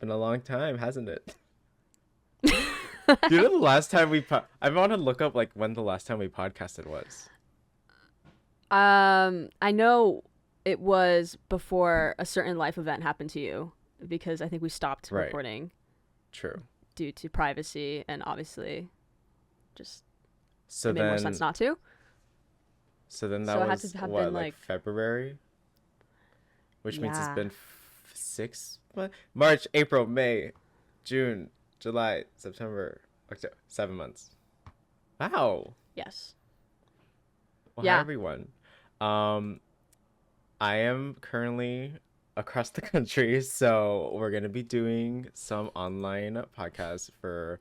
Been a long time, hasn't it? Do you know the last time I want to look up like when the last time we podcasted was. I know it was before a certain life event happened to you because I think we stopped Right. recording True. due to privacy and obviously just So it made more sense then not to. so then that So it had was to have what, been like like February, which means it's yeah. been March, April, May, June, July, September, October, 7 months. Wow. Yes. Well, hi Yeah. everyone. Um, I am currently across the country, so we're gonna be doing some online podcasts for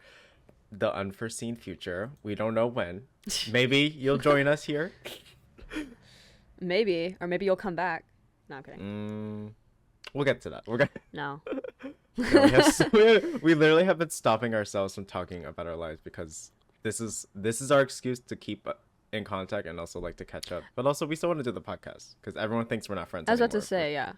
the unforeseen future. We don't know when. Maybe you'll join us here. Maybe. Or maybe you'll come back. No, I'm kidding. We'll get to that. We're gonna. No. No, we literally have been stopping ourselves from talking about our lives because this is our excuse to keep in contact and also like to catch up. But also we still want to do the podcast because everyone thinks we're not friends I was anymore. about to say, yeah.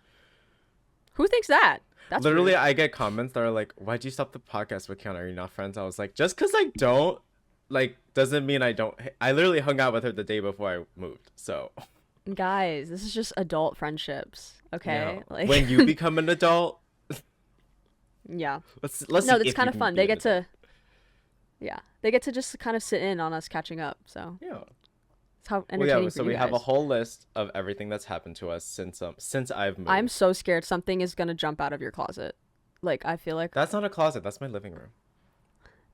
Who thinks that? That's Literally, rude. I get comments that are like, "Why'd you stop the podcast with Kiana? Are you not friends?" I was like, "Just because I don't, like, doesn't mean I don't." I literally hung out with her the day before I moved, so Guys, this is just adult friendships, okay? yeah. Like When you become an adult, yeah. let's No, see that's if kind you of can fun. be They an get adult. to yeah. They get to just kind of sit in on us catching up. So, Yeah. it's how Well, yeah. entertaining So for we you have a guys. whole list of everything that's happened to us since I've moved. I'm so scared something is going to jump out of your closet. Like I feel like That's not a closet. That's my living room.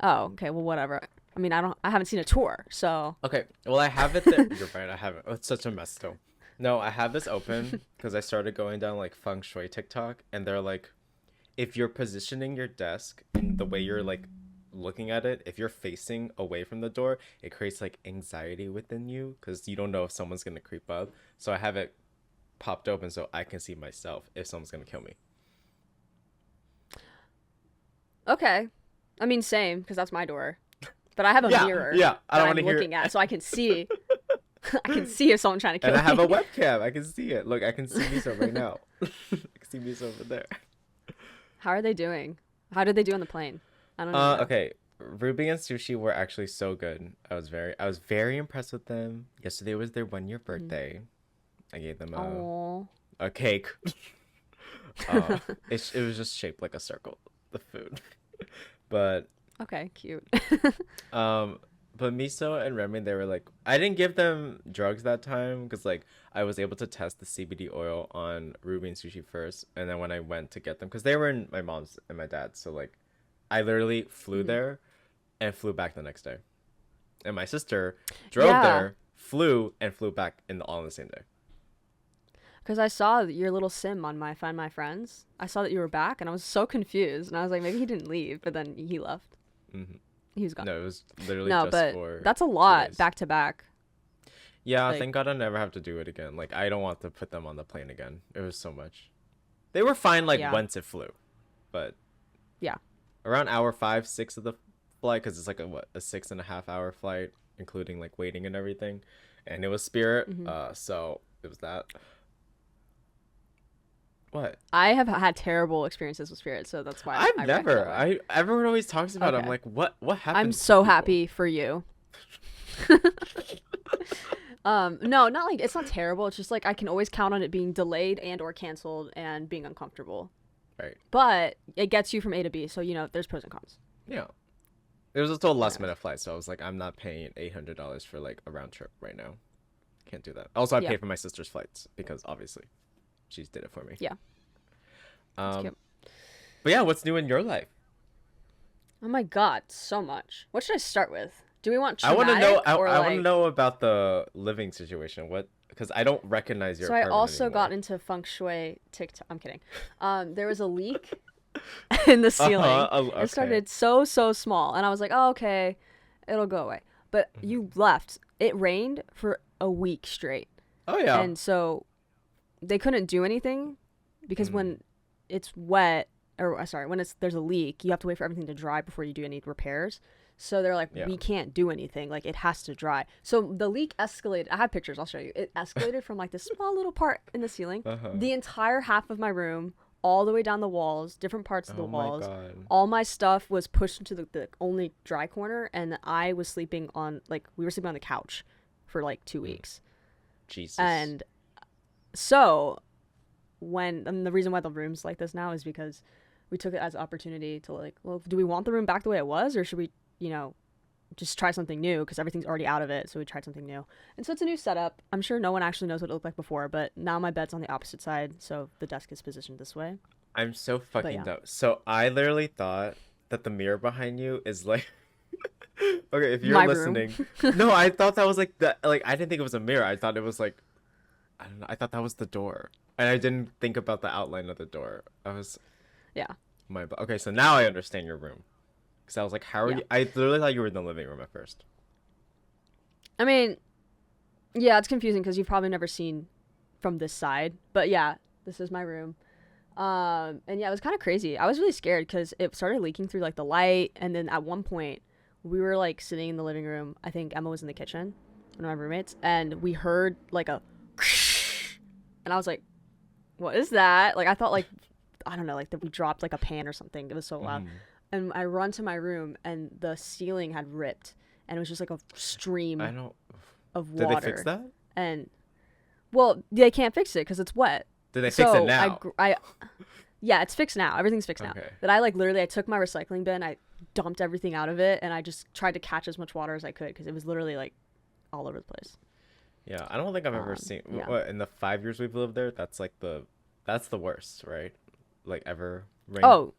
oh, okay, well whatever. I mean, I haven't seen a tour. So, Okay. Well, I have it there. You're right. I haven't. Oh, it's such a mess, though. No, I have this open because I started going down like feng shui TikTok, and they're like, if you're positioning your desk and the way you're like looking at it, if you're facing away from the door, it creates like anxiety within you because you don't know if someone's gonna creep up. So I have it popped open so I can see myself if someone's gonna kill me. okay. I mean, same because that's my door. But I have a Yeah, mirror yeah. I that don't I'm want to hear. looking at so I can see I can see if someone's trying to kill And I have a me. webcam. I can see it. Look, I can see Miso right now. I can see Miso over there. How are they doing? How did they do on the plane? I don't even know. Okay. Ruby and Sushi were actually so good. I was very impressed with them. Yesterday was their 1 year birthday. I gave them Oh. a cake. It was just shaped like a circle, the food. But Okay, cute. um but Miso and Remy, they were like, I didn't give them drugs that time because like I was able to test the CBD oil on Ruby and Sushi first, and then when I went to get them, because they were in my mom's and my dad's, so like I literally flew there and flew back the next day, and my sister drove Yeah. there, flew and flew back all on the same day. Because I saw your little sim on my Find My Friends. I saw that you were back, and I was so confused. And I was like, maybe he didn't leave, but then he left. Hmm. He was gone. No, it was literally No, just but for that's a 2 lot days. back to back. Yeah, Like, thank God I never have to do it again. Like, I don't want to put them on the plane again. It was so much. They were fine, like, yeah, once it flew. But yeah. around hour 5, 6 of the flight, because it's like a 6.5 hour flight, including, like, waiting and everything. And it was Spirit, Hmm. so it was that. What? I have had terrible experiences with Spirit, so that's why I've I react never. that way. Everyone always talks about it. I'm Okay. like, what happened I'm to so people? happy for you. No, not like it's not terrible. It's just like I can always count on it being delayed and or canceled and being uncomfortable. Right. But it gets you from A to B, so there's pros and cons. Yeah. It was also a last Whatever. minute flight, so I was like, I'm not paying $800 for like a round trip right now. Can't do that. Also, I Yeah. paid for my sister's flights because obviously she did it for me. Yeah. It's Um, cute. but yeah, what's new in your life? Oh my god, so much. What should I start with? Do we want I want to know. traumatic I, or I want to like? know about the living situation. What? Because I don't recognize your So I apartment also got anymore. into feng shui TikTok. I'm kidding. There was a leak in the ceiling. Oh, It okay. started so small, and I was like, oh okay, it'll go away. But you left. It rained for a week straight, Oh yeah. and so they couldn't do anything because Mm. when it's wet, or sorry, when there's a leak, you have to wait for everything to dry before you do any repairs. So they're like, Yeah. we can't do anything. Like, it has to dry. So the leak escalated. I have pictures. I'll show you. It escalated from like this small little part in the ceiling. Uh-huh. The entire half of my room, all the way down the walls, different parts of the Oh my walls. god. All my stuff was pushed into the only dry corner, and I was sleeping on, like, we were sleeping on the couch for like 2 weeks. Jesus. And so and the reason why the room's like this now is because we took it as an opportunity to, like, well, do we want the room back the way it was, or should we, just try something new, because everything's already out of it. So we tried something new, and so it's a new setup. I'm sure no one actually knows what it looked like before, but now my bed's on the opposite side, so the desk is positioned this way. I'm so fucking yeah. dumb. So I literally thought that the mirror behind you is like okay, if you're My listening. No, I thought that was like I didn't think it was a mirror. I thought it was like, I don't know, I thought that was the door. And I didn't think about the outline of the door. Yeah. Okay, so now I understand your room. Because I was like, how are you? I literally thought you were in the living room at first. I mean, yeah, it's confusing because you've probably never seen from this side. But yeah, this is my room. And yeah, it was kind of crazy. I was really scared because it started leaking through, like, the light. And then at one point, we were, like, sitting in the living room. I think Emma was in the kitchen, one of my roommates. And we heard, like, a... And I was like, what is that? Like, I thought, like, I don't know, like, that we dropped, like, a pan or something. It was so loud. And I run to my room, and the ceiling had ripped, and it was just like a stream of water. Did they fix that? And, well, they can't fix it because it's wet. Did they fix it now? Yeah, it's fixed now. Everything's fixed now. But I took my recycling bin, I dumped everything out of it, and I just tried to catch as much water as I could because it was literally, like, all over the place. Yeah, I don't think I've ever seen. What, in the 5 years we've lived there, that's the worst, right? Like, ever rain. Oh.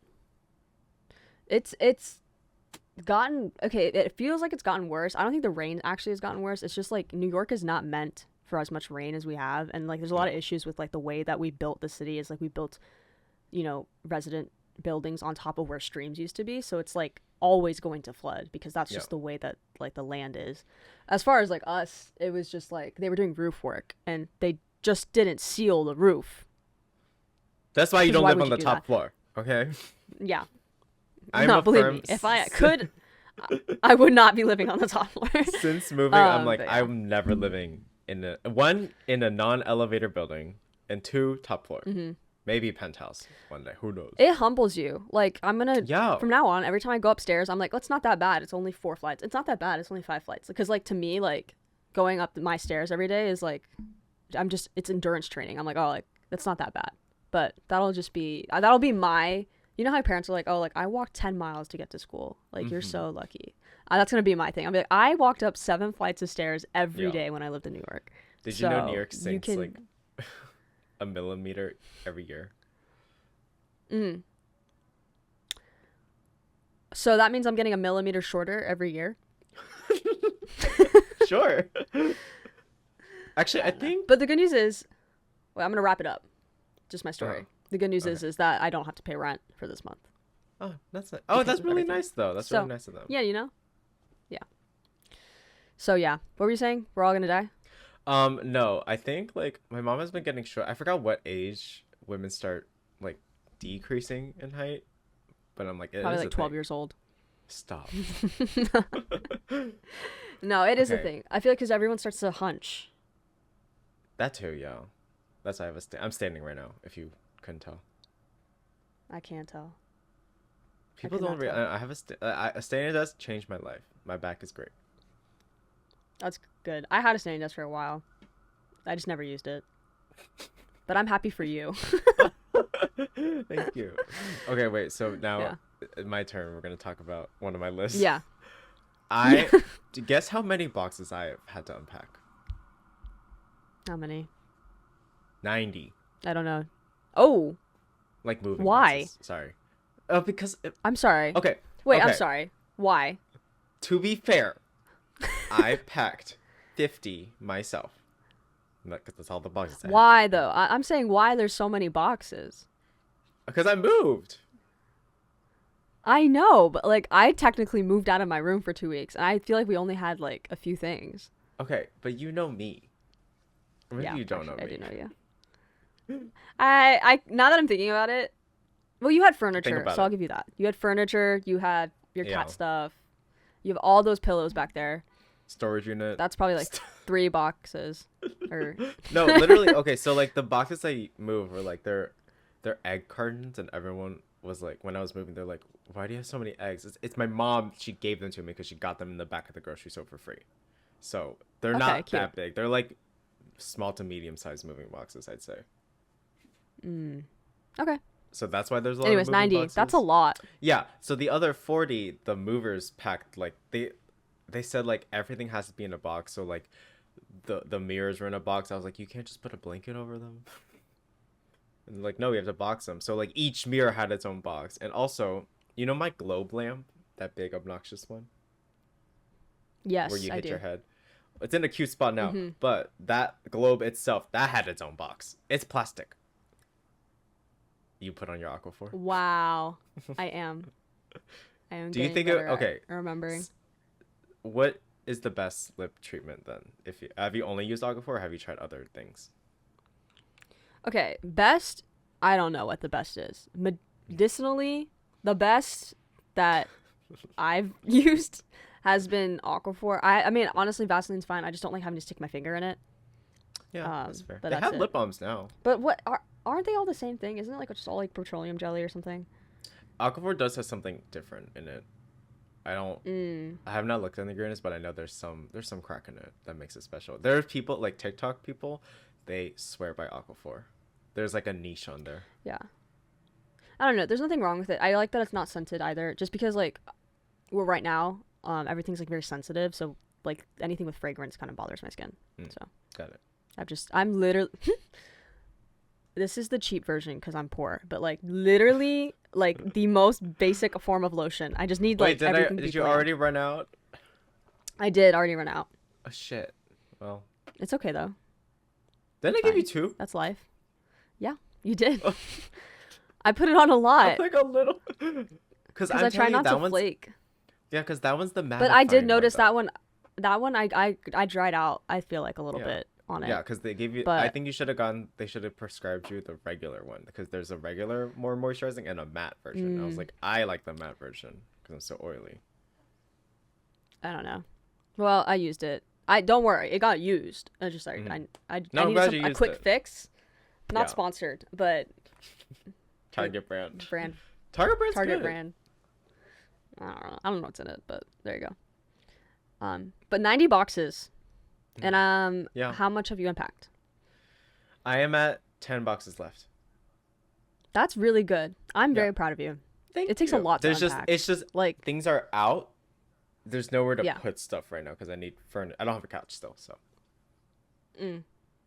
It's gotten, okay, it feels like it's gotten worse. I don't think the rain actually has gotten worse. It's just, like, New York is not meant for as much rain as we have, and, like, there's a lot of issues with, like, the way that we built the city. Is like we built, resident buildings on top of where streams used to be, so it's, like, always going to flood because that's just the way that, like, the land is. As far as, like, us, it was just like they were doing roof work and they just didn't seal the roof. That's why you don't live on the top floor, okay? Yeah. Believe me, if I could, I would not be living on the top floor. Since moving, I'm like, I'm never living in a non-elevator building, and 2 top floor. Maybe penthouse one day. Who knows? It humbles you. Like, I'm gonna from now on, every time I go upstairs, I'm like, well, it's not that bad. It's only 4 flights. It's not that bad. It's only 5 flights. Because, like, to me, like, going up my stairs every day is like, it's endurance training. I'm like, oh, like, that's not that bad. But that'll be my. You know how parents are like, oh, like, I walked 10 miles to get to school. Like, you're so lucky. That's going to be my thing. I'll be like, I walked up 7 flights of stairs every day when I lived in New York. Did you know New York sinks, like, a millimeter every year? So that means I'm getting a millimeter shorter every year? Sure. Actually, I think... But the good news is... Wait, I'm going to wrap it up. Just my story. The good news is that I don't have to pay rent for this month. Oh, that's nice. Oh, that's really nice, though. That's really nice of them. Yeah, Yeah. So, yeah. What were you saying? We're all going to die? No. I think, like, my mom has been getting short. I forgot what age women start, like, decreasing in height. But I'm like, it probably is like 12 years old. Stop. No, it is a thing. I feel like because everyone starts to hunch. That too, yeah. That's why I'm standing right now, if you couldn't tell. I can't tell. People don't I have a standing desk changed my life. My back is great. That's good. I had a standing desk for a while. I just never used it. But I'm happy for you. Thank you. Okay, wait. So now my turn. We're going to talk about one of my lists. Yeah. Guess how many boxes I have had to unpack? How many? 90. I don't know. Oh. Like moving Why? boxes. Sorry. Because... I'm sorry. Okay. Wait, I'm sorry. Why? To be fair, I packed 50 myself. Because that's all the boxes I had. Why, though? I'm saying why there's so many boxes. Because I moved. I know, but, like, I technically moved out of my room for 2 weeks, and I feel like we only had, like, a few things. Okay, but you know me. Or maybe you don't know me. I do know you. I now that I'm thinking about it, well, you had furniture, so I'll give you that. You had furniture, you had your cat stuff, you have all those pillows back there. Storage unit. That's probably like 3 boxes. Or no, literally. Okay, so like the boxes I move are like they're they're egg cartons, and everyone was like, when I was moving, they're like, why do you have so many eggs? It's my mom. She gave them to me because she got them in the back of the grocery store for free. So they're Okay, not cute. that big. They're like small to medium sized moving boxes, I'd say. Okay. So that's why there's a lot Anyways, of moving 90. boxes. That's a lot. Yeah. So the other 40, the movers packed like they said like everything has to be in a box. So like the mirrors were in a box. I was like, you can't just put a blanket over them. And like, no, we have to box them. So like each mirror had its own box. And also, you know my globe lamp, that big obnoxious one Yes, where you I hit do. your head. It's in a cute spot now, but that globe itself, that had its own box. It's plastic. You put on your Aquaphor. Wow. I am. Do you getting think better okay? at remembering. What is the best lip treatment then? If you have you only used Aquaphor, or have you tried other things? Okay, best. I don't know what the best is. Medicinally, the best that I've used has been Aquaphor. I mean, honestly, Vaseline's fine. I just don't like having to stick my finger in it. Yeah, that's fair. But They that's have it. lip balms now. But aren't they all the same thing? Isn't it like just all like petroleum jelly or something? Aquaphor does have something different in it. I don't. I have not looked at the ingredients, but I know there's some crack in it that makes it special. There are people like TikTok people, they swear by Aquaphor. There's like a niche on there. Yeah. I don't know. There's nothing wrong with it. I like that it's not scented either. Just because like, well, right now, everything's like very sensitive. So like anything with fragrance kind of bothers my skin. So Got it. I'm literally. This is the cheap version because I'm poor, but like literally like the most basic form of lotion. I just need like everything. Did you already run out? I did already run out. Oh shit. Well. It's okay though. Didn't I give you 2? That's life. Yeah, you did. I put it on a lot. Like a little. Because I try not to flake. Yeah, because that one's the matte. But I did notice that one. That one I dried out. I feel like a little bit on it. Yeah, because they gave you. But I think you should have gone. They should have prescribed you the regular one because there's a regular, more moisturizing, and a matte version. I was like, I like the matte version because I'm so oily. I don't know. Well, I used it. Don't worry, it got used. I just like I needed a quick fix. Not sponsored, but Target brand. Target good. brand. I don't know what's in it, but there you go. But 90 boxes. And how much have you unpacked? I am at 10 boxes left. That's really good. I'm very proud of you. It takes a lot to unpack. It's just like things are out. There's nowhere to put stuff right now because I need furniture. I don't have a couch still, so.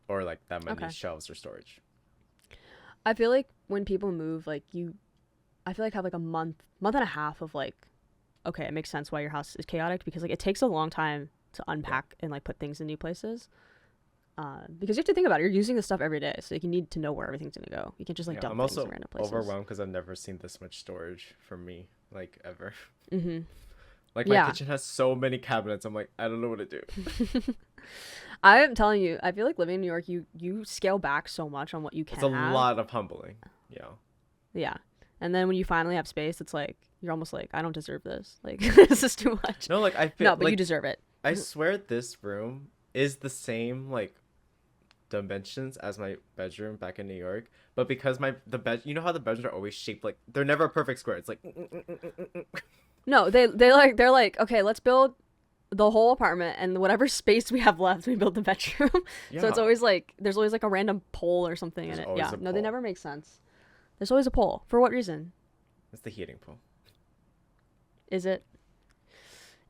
Or like that many shelves or storage. I feel like when people move, like I feel like have like a month and a half of like, okay, it makes sense why your house is chaotic because like it takes a long time to unpack and like put things in new places. Because you have to think about it. You're using this stuff every day, so like, you need to know where everything's gonna go. You can't just like dump things in random places. I'm also overwhelmed because I've never seen this much storage for me, like ever. Like my kitchen has so many cabinets. I'm like, I don't know what to do. I am telling you, I feel like living in New York, you scale back so much on what you can. It's a lot of humbling. Yeah. Yeah, and then when you finally have space, it's like you're almost like, I don't deserve this. Like this is too much. No, like I feel no, but like, you deserve it. I swear this room is the same like dimensions as my bedroom back in New York, but because the bed, you know how the bedrooms are always shaped like they're never a perfect square. It's like no, they're like okay, let's build the whole apartment and whatever space we have left, we build the bedroom. So it's always like there's always like a random pole or something in it. Yeah, no, they never make sense. There's always a pole. For what reason? It's the heating pole. Is it?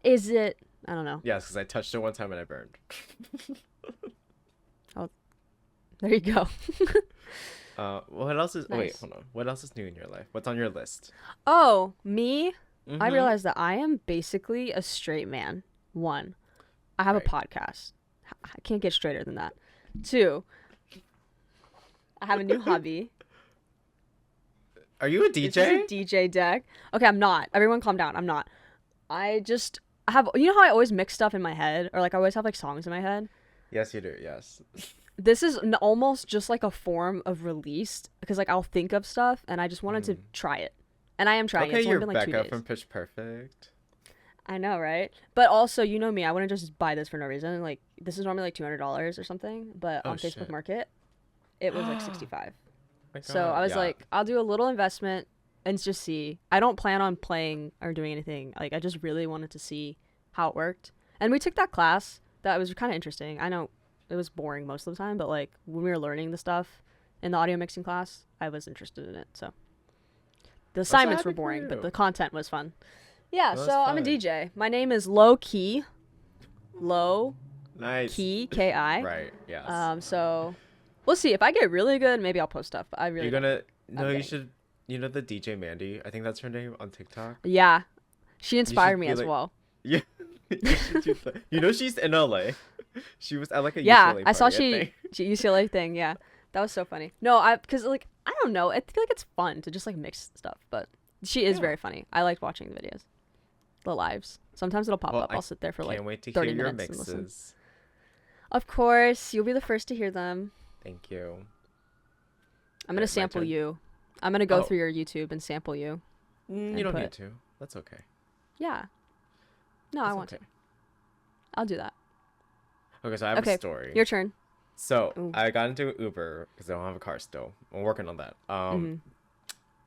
I don't know. Yes, because I touched it one time and I burned. Oh, there you go. What else is? Nice. Oh, wait, hold on. What else is new in your life? What's on your list? Oh, me? I realized that I am basically a straight man. 1, I have a podcast. I can't get straighter than that. 2, I have a new hobby. Are you a DJ? This is a DJ deck. Okay, I'm not. Everyone calm down. I'm not. I have, you know how I always mix stuff in my head? Or like I always have like songs in my head? Yes, you do. Yes. This is almost just like a form of release because like I'll think of stuff and I just wanted to try it. And I am trying it. It's only been like 2 days. From Pitch Perfect. I know, right? But also, you know me, I wouldn't just buy this for no reason. Like, this is normally like $200 or something, but on Facebook Market, it was like $65. my So God. I was Yeah. like, I'll do a little investment and just see. I don't plan on playing or doing anything. Like, I just really wanted to see how it worked. And we took that class. That was kind of interesting. I know it was boring most of the time, but like when we were learning the stuff in the audio mixing class, I was interested in it. So the I'm so assignments were happy for boring, but you. the content was fun. Yeah, Well, so that's I'm a fun. DJ. My name is Low Key. Low Nice. Key, Ki. Right. Yes. So we'll see. If I get really good, maybe I'll post stuff. But I really You're gonna. I'm No, you getting- should. You know the DJ Mandy? I think that's her name on TikTok. Yeah, she You inspired should me be as like- well. Yeah. You should do that. You know she's in LA. She was at like a Yeah, UCLA I saw party, I she think. UCLA thing. Yeah, that was so funny. No, because like I don't know. I feel like it's fun to just like mix stuff, but she is Yeah. very funny. I liked watching the videos, the lives. Sometimes it'll pop Well, up. I'll sit there for like Can't wait to 30 hear your minutes and listen. mixes. Of course, you'll be the first to hear them. Thank you. I'm gonna Alright, my sample turn. you. I'm gonna go Oh. through your YouTube and sample you. You don't put- need to. That's okay. Yeah. No, I That's want okay. to. I'll do that. Okay, so I have Okay, a story. Your turn. So Ooh. I got into Uber because I don't have a car still. I'm working on that. Mhm.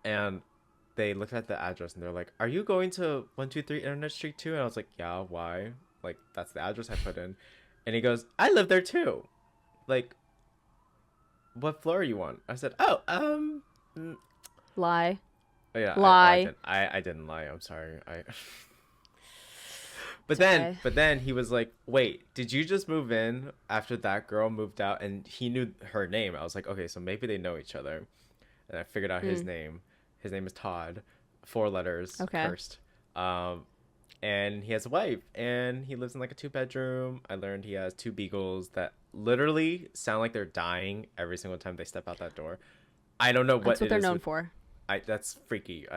And they looked at the address and they're like, "Are you going to 123 Internet Street too?" And I was like, "Yeah, why?" Like that's the address I put in. And he goes, "I live there too. Like, what floor are you on?" I said, "Oh, Lie. oh, yeah, Lie. I didn't lie. I'm sorry. I." But It's then, okay. but then he was like, "Wait, did you just move in after that girl moved out?" And he knew her name. I was like, "Okay, so maybe they know each other." And I figured out his name. His name is Todd, 4 letters, Okay. cursed. And he has a wife, and he lives in like a 2-bedroom. I learned he has 2 beagles that literally sound like they're dying every single time they step out that door. I don't know what That's what it they're is known with- for. That's freaky.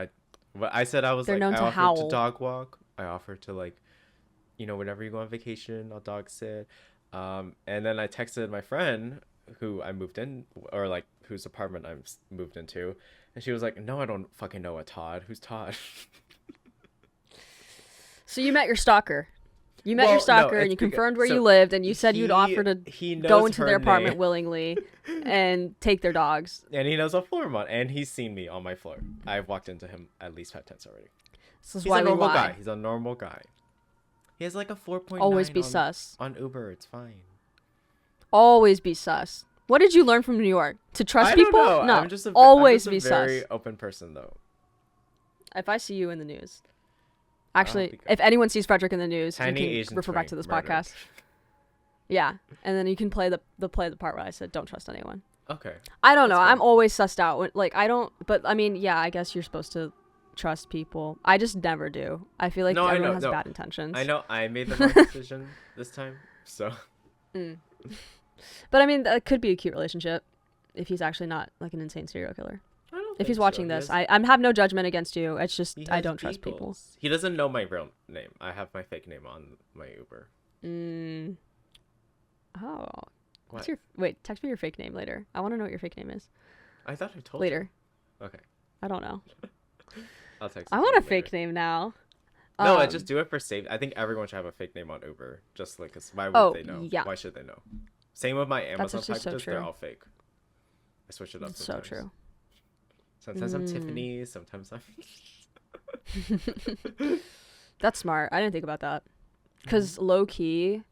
But I said I was They're like, known I to offered howl. to dog walk. I offered to like, whenever you go on vacation, I'll dog sit. And then I texted my friend who I moved in, or like whose apartment I'm moved into, and she was like, "No, I don't fucking know a Todd. Who's Todd?" So you met your stalker. You met Well, your no, stalker, and it's you because- confirmed where so you lived, and you said you'd he- offer to he go knows into her their apartment name. willingly and take their dogs. And he knows what floor I'm on, and he's seen me on my floor. I've walked into him at least 5 times already. This is He's why a we normal lie. guy. He's a normal guy. He has like a 4.9 Always be on, sus. on Uber. It's fine. Always be sus. What did you learn from New York? To trust I people? don't know. No. I'm just Always I'm be just a very sus. open person though. If I see you in the news. Actually, be good. if anyone sees Frederic in the news, Tiny you can Asian refer back twink to this murdered. podcast. Yeah, and then you can play the part where I said don't trust anyone. Okay. I don't know. That's I'm fine. always sussed out. Like I don't. But I mean, yeah. I guess you're supposed to trust people. I just never do. I feel like No, I everyone know, has no. bad intentions. I know I made the wrong decision this time. So But I mean, that could be a cute relationship if he's actually not like an insane serial killer. I don't If think he's so. watching He this, has- I have no judgment against you. It's just he I has don't trust people. beagles. He doesn't know my real name. I have my fake name on my Uber. Mm. Oh. What? Wait, text me your fake name later. I want to know what your fake name is. I thought I told Later. you. Okay. I don't know. I'll text I it to want you a fake later. name now. No, I Um, just do it for safe. I think everyone should have a fake name on Uber. Just like, 'cause why would Oh, they know? yeah. Why should they know? Same with my Amazon actually so packages. They're true. all fake. I switch it up It's so sometimes. true. Sometimes I'm Tiffany. Sometimes I'm. That's smart. I didn't think about that. Because low key,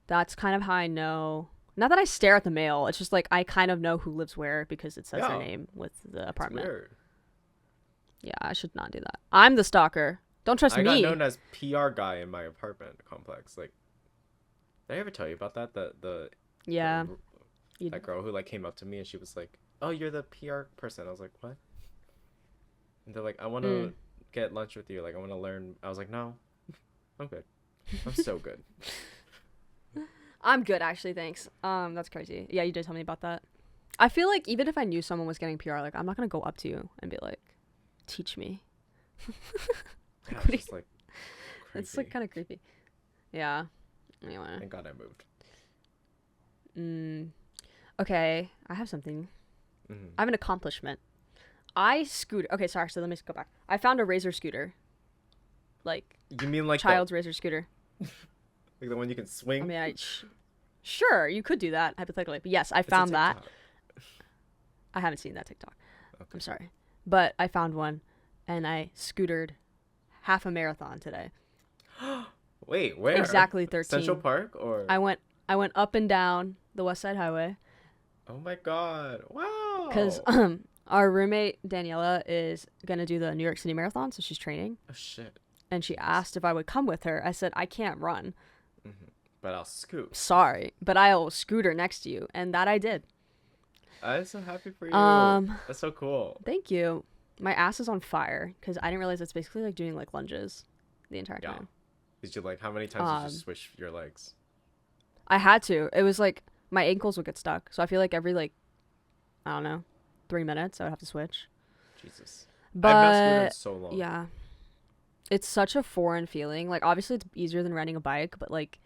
that's kind of how I know. Not that I stare at the mail. It's just like I kind of know who lives where because it says their Yeah. name with the It's apartment. weird. Yeah, I should not do that. I'm the stalker. Don't trust I got me. known as PR guy in my apartment complex. Like, did I ever tell you about that? Yeah. the- that girl who like came up to me and she was like, "Oh, you're the PR person." I was like, "What?" And they're like, "I want to get lunch with you. Like, I want to learn." I was like, "No, I'm good. I'm so good." I'm good, actually. Thanks. That's crazy. Yeah, you did tell me about that. I feel like even if I knew someone was getting PR, like I'm not gonna go up to you and be like, "Teach me." Yeah, What do it's just like. It's like creepy. kind of creepy. Yeah. Anyway. Thank God I moved. Okay, I have something. Mhm. I have an accomplishment. Okay, sorry. So let me go back. I found a razor scooter, like You mean like child's razor scooter. like the one you can swing? I mean, sure, you could do that hypothetically, but yes, I It's a found that. TikTok. I haven't seen that TikTok. Okay. I'm sorry. But I found one, and I scootered half a marathon today. Wait, where? Exactly 13. Central Park or? I went up and down the West Side Highway. Oh my god! Wow. Because our roommate Daniela is gonna do the New York City Marathon, so she's training. Oh shit. And she asked if I would come with her. I said I can't run. But I'll scoot. Sorry, but I'll scooter next to you, and that I did. I'm so happy for you. That's so cool. Thank you. My ass is on fire because I didn't realize it's basically like doing like lunges the entire time. Did you how many times did you switch your legs? I had to. It was like my ankles would get stuck, so I feel like every I don't know, 3 minutes I would have to switch. Jesus. But I've not scooted in so long. yeah, it's such a foreign feeling. Like obviously it's easier than riding a bike, but like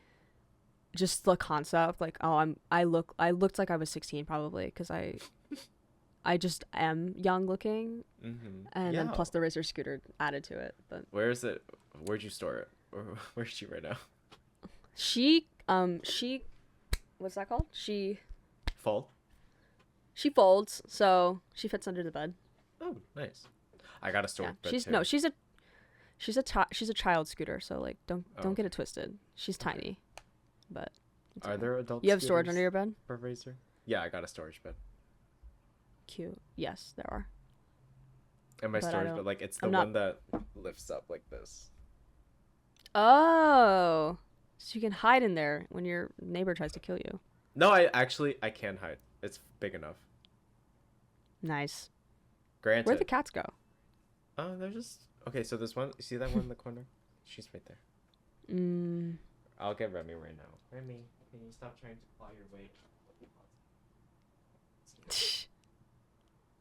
just the concept, like I looked like I was 16 probably because I just am young looking, and then plus the Razor scooter added to it. But where is it? Where'd you store it? Or where's she right now? She what's that called? She folds, so she fits under the bed. Oh, nice. I got a storage bed too. No, she's a child scooter, so like don't get it twisted. She's tiny, but are there adult? You have storage under your bed for Razor? Yeah, I got a storage bed. Cute. Yes, there are. And my storage bed, like it's the one that lifts up like this. Oh, so you can hide in there when your neighbor tries to kill you. No, I can hide. It's big enough. Nice. Granted. Where'd the cats go? Oh, they're just okay. So there's one. You see that one in the corner? She's right there. I'll get Remy right now. Remy, can you stop trying to claw your way?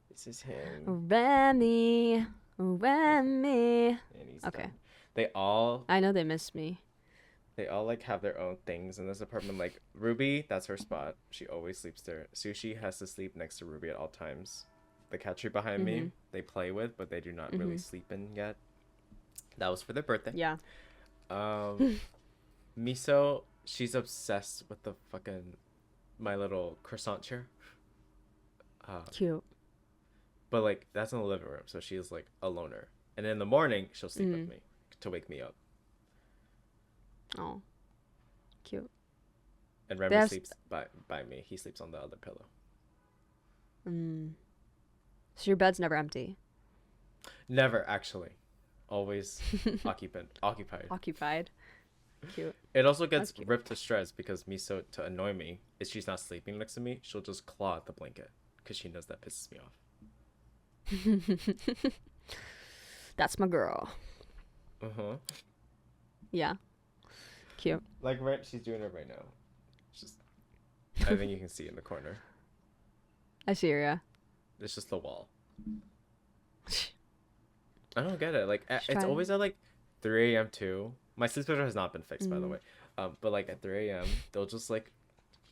This is him. Remy. And he's okay. Done. They all. I know they miss me. They all like have their own things in this apartment. Like Ruby, that's her spot. She always sleeps there. Sushi has to sleep next to Ruby at all times. The cat tree behind me, they play with, but they do not really sleep in yet. That was for their birthday. Yeah. Miso, she's obsessed with the fucking my little croissant chair. Cute. But like that's in the living room, so she's like a loner. And in the morning, she'll sleep with me to wake me up. Oh, cute. And Remy sleeps by me. He sleeps on the other pillow. So your bed's never empty? Never, actually. Always occupied. Occupied. Cute. It also gets ripped to shreds because Miso, to annoy me, if she's not sleeping next to me, she'll just claw at the blanket because she knows that pisses me off. That's my girl. Yeah. Cute. Like she's doing it right now. Just, I think you can see in the corner. I see her. Yeah. It's just the wall. I don't get it. Like it's always at like 3 a.m. too. My sleep schedule has not been fixed, by the way. But like at 3 a.m. they'll just like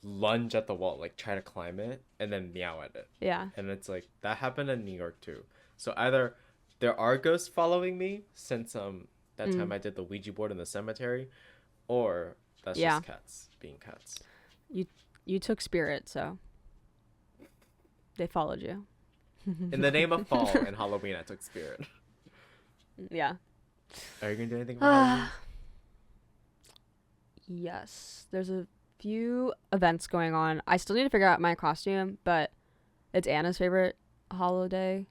lunge at the wall, like try to climb it, and then meow at it. Yeah. And it's like that happened in New York too. So either there are ghosts following me since that time I did the Ouija board in the cemetery, or that's just cats being cats. You took spirit, so they followed you. In the name of fall and Halloween, I took spirit. Yeah. Are you gonna do anything for Halloween? Yes. There's a few events going on. I still need to figure out my costume, but it's Anna's favorite holiday.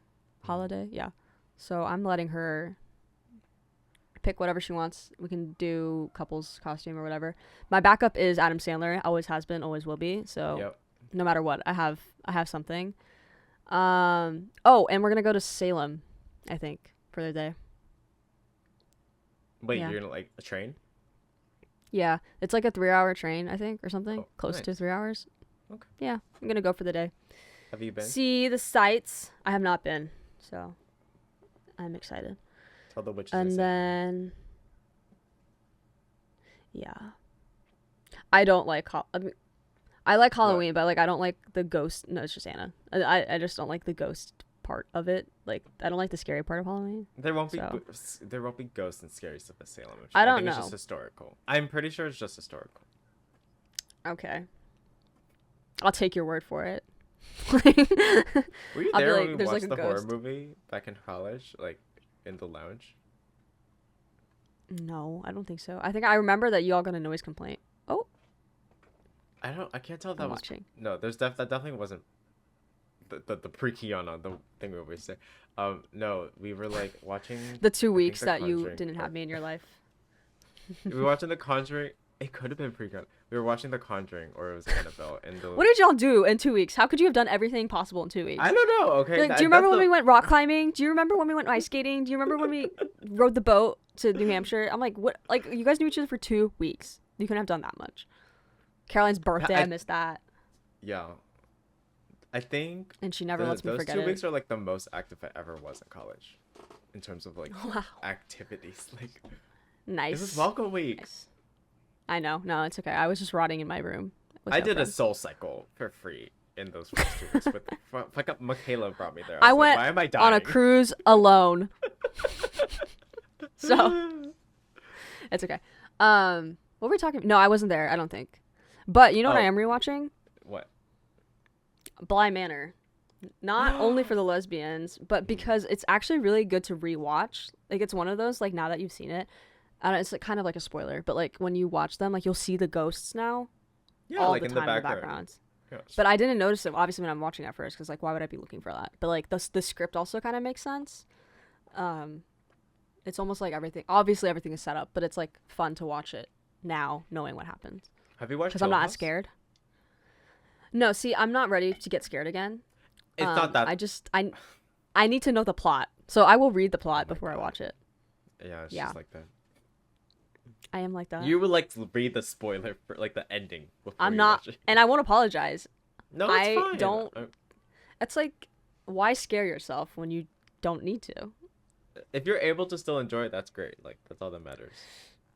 Yeah. So I'm letting her pick whatever she wants. We can do couples costume or whatever. My backup is Adam Sandler. Always has been, always will be. So no matter what, I have something. And we're gonna go to Salem, I think, for the day. Wait, you're gonna like a train? Yeah, it's like a 3-hour train, I think, or something. Close nice. to 3 hours. Okay. Yeah, I'm gonna go for the day. Have you been? See the sights. I have not been, so I'm excited. Tell the witches. And then, I don't like. I like Halloween, but like I don't like the ghost. No, it's just Anna. I just don't like the ghost part of it. Like I don't like the scary part of Halloween. There won't be ghosts and scary stuff at Salem. I don't think know. It's just historical. I'm pretty sure it's just historical. Okay. I'll take your word for it. Like, Were you I'll be there like, when we there's like watched a the horror ghost. movie back in college, like in the lounge? No, I don't think so. I think I remember that you all got a noise complaint. Oh, I can't tell if I'm that was. watching. No, that definitely wasn't the pre-Kiana, the thing we always say. No, we were like watching. The 2 I think weeks The that you Conjuring, didn't or have me in your life. we were watching The Conjuring. It could have been pre-Kiana. We were watching The Conjuring, or it was Annabelle, and the. What did y'all do in 2 weeks? How could you have done everything possible in 2 weeks? I don't know. Okay. Like, do you remember when we went rock climbing? Do you remember when we went ice skating? Do you remember when we rode the boat to New Hampshire? I'm like, what? Like, you guys knew each other for 2 weeks. You couldn't have done that much. Caroline's birthday, I missed that. Yeah. I think. And she never lets me forget it. Those 2 weeks are like the most active I ever was in college, in terms of like Wow. activities. Like. Nice. It was welcome week. Nice. I know. No, it's okay. I was just rotting in my room. I did a soul cycle for free in those first 2 weeks. With Michaela brought me there. I was went like, why am I dying? on a cruise alone. So it's okay. What were we talking? No, I wasn't there. I don't think. But you know what I am rewatching? What? Bly Manor. Not only for the lesbians, but because it's actually really good to rewatch. Like, it's one of those, like, now that you've seen it, it's like, kind of like a spoiler, but like when you watch them, like, you'll see the ghosts now. Yeah, all like the in time the in the background. backgrounds. Yes. But I didn't notice it obviously when I'm watching at first, because like, why would I be looking for that? But like the script also kind of makes sense. It's almost like everything is set up, but it's like fun to watch it now knowing what happens. Have you watched? Because I'm not as scared. No, see, I'm not ready to get scared again. It's not that. I need to know the plot, so I will read the plot before I watch it. Yeah, it's just like that. I am like that. You would like to read the spoiler for like the ending before I'm you not, watch it. and I won't apologize. No, it's fine. Don't. It's like, why scare yourself when you don't need to? If you're able to still enjoy it, that's great. Like, that's all that matters.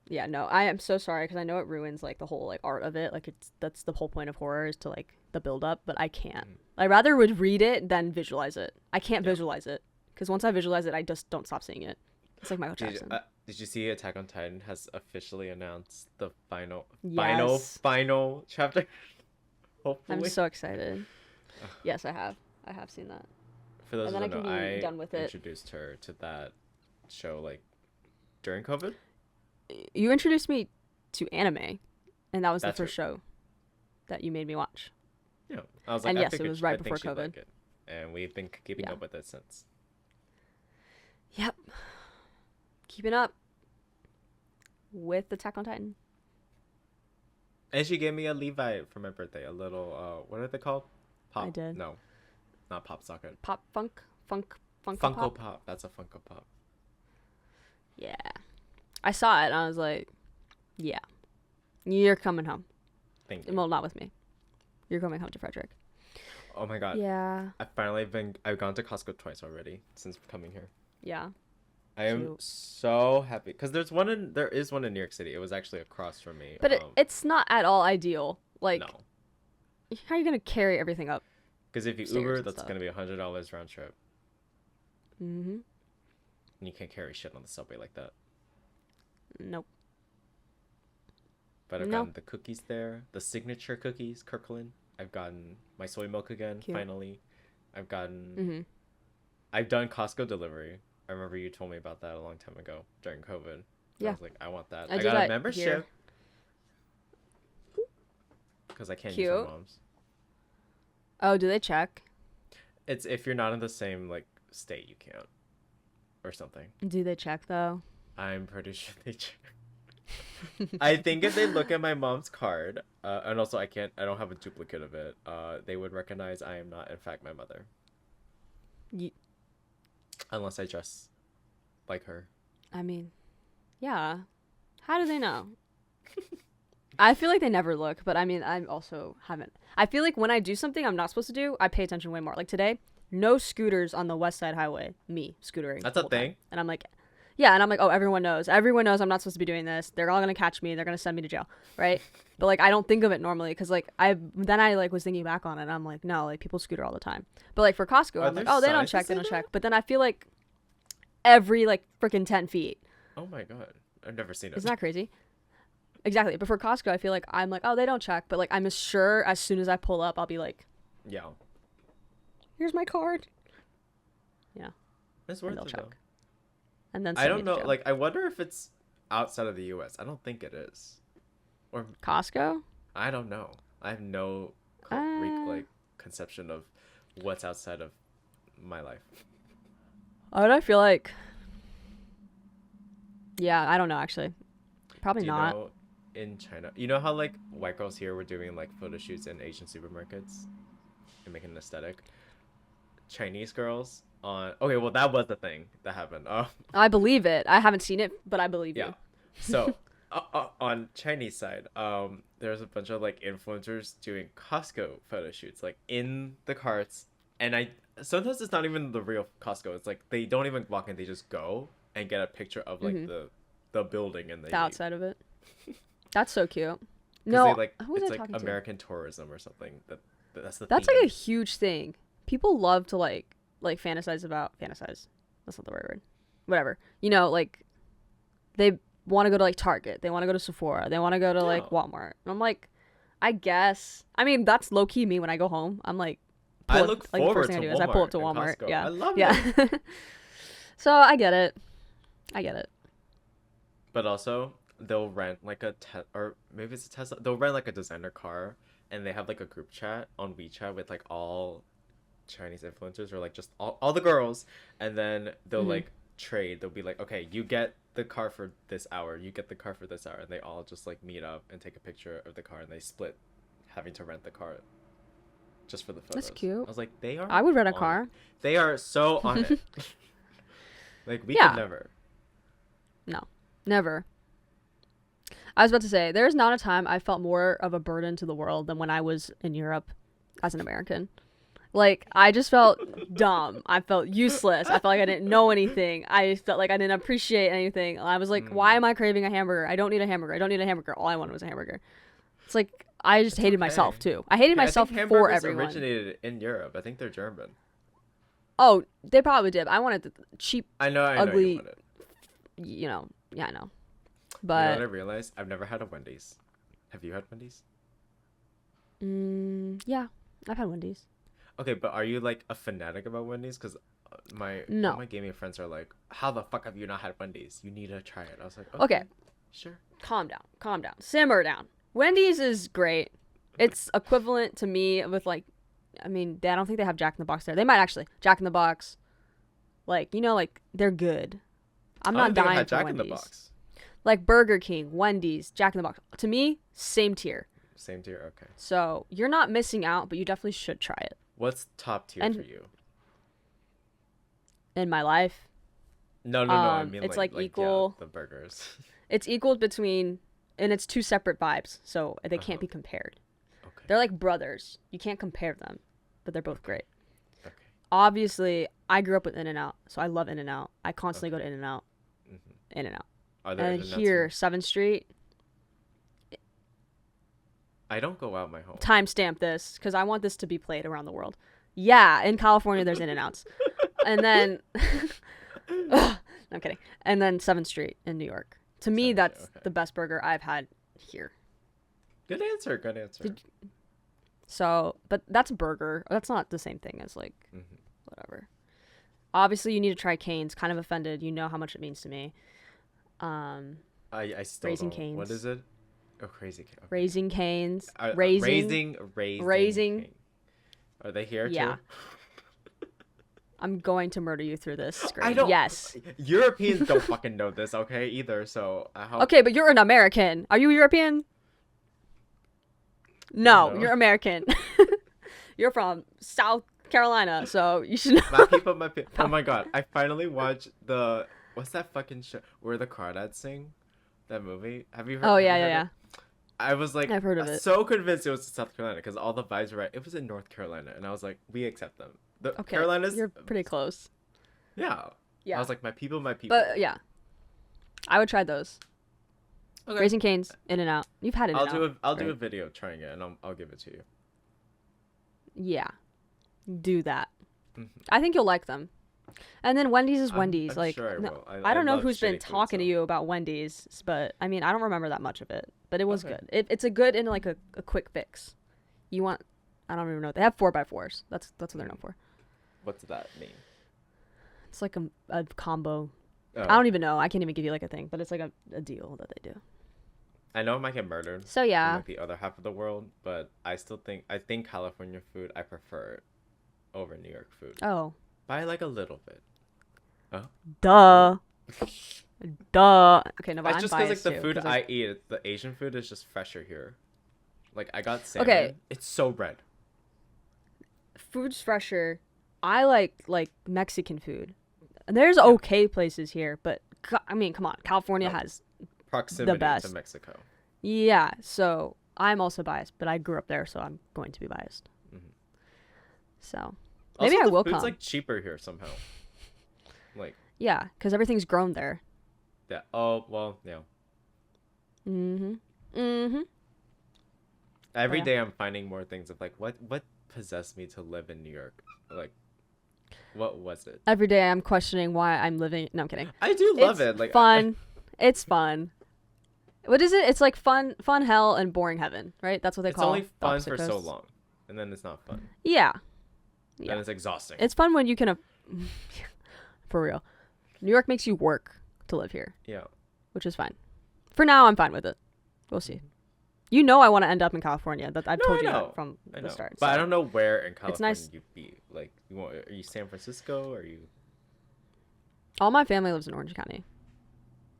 Yeah, no, I am so sorry because I know it ruins like the whole like art of it. Like, that's the whole point of horror, is to like the build up, but I can't. I rather would read it than visualize it. I can't visualize it because once I visualize it, I just don't stop seeing it. It's like Michael Jackson. Did you see Attack on Titan has officially announced the final chapter? Hopefully. I'm so excited. Yes, I have. I have seen that. For those and then who don't know, I done with it. Introduced her to that show like during COVID. You introduced me to anime, and that was the first show that you made me watch. Yeah, I was like, and yes, it was right before COVID. Like it. And we've been keeping up with it since. Yep. Keeping up with Attack on Titan. And she gave me a Levi for my birthday. A little, what are they called? Pop? I did. No, not Pop Socket. Funko Pop. That's a Funko Pop. Yeah. I saw it and I was like, yeah. You're coming home. Thank you. Well, not with me. You're coming home to Frederic. Oh my god. Yeah. I've gone to Costco twice already since coming here. Yeah. I am so happy because there is one in New York City. It was actually across from me. But it's not at all ideal. Like, no. How are you gonna carry everything up? Because if you Uber, that's gonna be $100 round trip. Mm-hmm. And you can't carry shit on the subway like that. Nope. But I've gotten the cookies there, the signature cookies, Kirkland. I've gotten my soy milk again, finally. I've gotten. I've done Costco delivery. I remember you told me about that a long time ago during COVID. Yeah. I was like, I want that. I got a membership. Because I can't use my mom's. Oh, do they check? It's if you're not in the same like state, you can't, or something. Do they check though? I'm pretty sure they check. I think if they look at my mom's card, and also I don't have a duplicate of it. They would recognize I am not, in fact, my mother. Unless I dress like her. I mean, yeah. How do they know? I feel like they never look, but I mean, I also haven't. I feel like when I do something I'm not supposed to do, I pay attention way more. Like today, no scooters on the West Side Highway. Me scootering. That's a thing. And I'm like, yeah, and I'm like, oh, everyone knows. Everyone knows I'm not supposed to be doing this. They're all gonna catch me. They're gonna send me to jail, right? But like, I don't think of it normally because like I was thinking back on it. And I'm like, no, like people scooter all the time. But like for Costco, I'm like, oh, they don't check. But then I feel like every like freaking 10 feet. Oh my god, I've never seen it. Isn't that crazy? Exactly. But for Costco, I feel like I'm like, oh, they don't check. But like, I'm sure as soon as I pull up, I'll be like, yeah. Here's my card. Yeah. It's And worth they'll it check. though. And then I send don't me to know. jail. Like, I wonder if it's outside of the U.S. I don't think it is. Or Costco? I don't know. I have no Uh, conception of what's outside of my life. what do I feel like? Yeah, I don't know actually. Probably Do you not. know in China? You know how like white girls here were doing like photo shoots in Asian supermarkets and making an aesthetic? Chinese girls on okay, well that was the thing that happened. Oh, I believe it. I haven't seen it, but I believe yeah. you. So on Chinese side, there's a bunch of like influencers doing Costco photo shoots like in the carts, and I sometimes it's not even the real Costco. It's like they don't even walk in; they just go and get a picture of like the building and they The leave. outside of it. That's so cute. 'Cause No, they, like who was it's I like talking to? American tourism or something. That's the That's theme. like a huge thing. People love to like fantasize. That's not the right word. Whatever. You know, like they want to go to like Target. They want to go to Sephora. They want to go to like Yeah. Walmart. And I'm like, I guess. I mean, that's low key me when I go home. I'm like, I pull up, look like the forward first thing to I do is I pull up Walmart to and Walmart. Costco. Yeah. I love it. Yeah. So I get it. I get it. But also, they'll rent like or maybe it's a Tesla. They'll rent like a designer car, and they have like a group chat on WeChat with like all Chinese influencers or like just all the girls, and then they'll like trade. They'll be like, okay, you get the car for this hour, you get the car for this hour, and they all just like meet up and take a picture of the car, and they split having to rent the car just for the photos. That's cute. I was like, they are. I would rent a on car. it. They are so on it. Like we Yeah. could never. No, never. I was about to say, there's not a time I felt more of a burden to the world than when I was in Europe as an American. Like, I just felt dumb. I felt useless. I felt like I didn't know anything. I felt like I didn't appreciate anything. I was like, why am I craving a hamburger? I don't need a hamburger. I don't need a hamburger. All I wanted was a hamburger. It's like, I just hated myself, too. I hated myself I think for hamburgers everyone. originated in Europe. I think they're German. Oh, they probably did. I wanted the cheap, I know ugly, you want it. yeah, I know. You know But, what I realized? I've never had a Wendy's. Have you had Wendy's? yeah, I've had Wendy's. Okay, but are you like a fanatic about Wendy's? Because No. all my gaming friends are like, how the fuck have you not had Wendy's? You need to try it. I was like, Okay. Sure. Calm down, simmer down. Wendy's is great. It's equivalent to me with like, I mean, I don't think they have Jack in the Box there. They might actually. Jack in the Box, like, you know, like they're good. I'm not dying for Jack Wendy's. in the Box. Like Burger King, Wendy's, Jack in the Box. To me, same tier. Same tier. Okay. So you're not missing out, but you definitely should try it. What's top tier And- for you? In my life, No. I mean, it's like like equal. the burgers. It's equal between, and it's two separate vibes, so they can't be compared. Okay. They're like brothers. You can't compare them, but they're both great. Okay. Obviously, I grew up with In-N-Out, so I love In-N-Out. I constantly go to In-N-Out. In-N-Out. Are there And In-N-Outs here, 7th Street, I don't go out my home. timestamp this, because I want this to be played around the world. Yeah, in California, there's In-N-Outs. And then, ugh, I'm kidding. And then 7th Street in New York. To me, 7th that's Street, okay. the best burger I've had here. Good answer. Good answer. So, but that's burger. That's not the same thing as like, whatever. Obviously, you need to try Cane's. Kind of offended. You know how much it means to me. I still Raising don't. Cane's. What is it? Oh, Crazy Cane. Okay. Raising Cane's. Raising Raising. Cane. Are they here Yeah. too? I'm going to murder you through this screen. I don't. Yes. Europeans don't fucking know this, okay? Either. So I hope. Okay, but you're an American. Are you European? No, No. you're American. You're from South Carolina, so you should know. My people. Oh my god! I finally watched the what's that fucking show where the crawdads sing? That movie? Have you heard? Oh have you yeah, heard yeah, it? yeah. I was like, I've heard of it. So convinced it was in South Carolina because all the vibes were right. It was in North Carolina, and I was like, we accept them. The Okay, Carolinas. you're pretty close. Yeah. Yeah. I was like, my people, my people. But yeah, I would try those. Okay. Raising Cane's, In-N-Out. You've had In-N-Out. I'll do a right? video trying it, and I'll give it to you. Yeah, do that. Mhm. I think you'll like them. And then Wendy's is I'm Wendy's. Like, sure I no, will. I don't know love who's been shitty food, talking to so- you about Wendy's, but I mean, I don't remember that much of it. But it was Okay. good. It's a good and like a quick fix. You want? I don't even know. They have 4x4s. That's what they're known for. What's that mean? It's like a combo. Oh. I don't even know. I can't even give you like a thing, but it's like a deal that they do. I know I might get murdered. So yeah. In like the other half of the world, but I think California food I prefer it over New York food. Oh. By like a little bit. Oh. Duh. Duh. Okay, no, but It's I'm just biased because like the too, food 'cause, I eat, the Asian food is just fresher here. Like I got salmon. Okay. It's so red. Food's fresher. I like Mexican food. And there's okay places here, but I mean, come on. California has proximity best. to Mexico. Yeah, so I'm also biased, but I grew up there, so I'm going to be biased. Mm-hmm. So maybe also, I will food's come. like cheaper here somehow. Like yeah, because everything's grown there. yeah. Oh well, yeah. Every day I'm finding more things of like what possessed me to live in New York. Like what was it? Every day I'm questioning why I'm living. No, I'm kidding. I do love it. Like fun. It's fun. What is it? It's like fun hell and boring heaven, right? That's what they call it. It's only fun for so long, and then it's not fun. Yeah. And it's exhausting. It's fun when you can, for real. New York makes you work to live here. Yeah. Which is fine. For now, I'm fine with it. We'll see. You know, I want to end up in California. That I've told you that from the start. But I don't know where in California it's nice. you'd be. Like, are you San Francisco? Or are you? All my family lives in Orange County.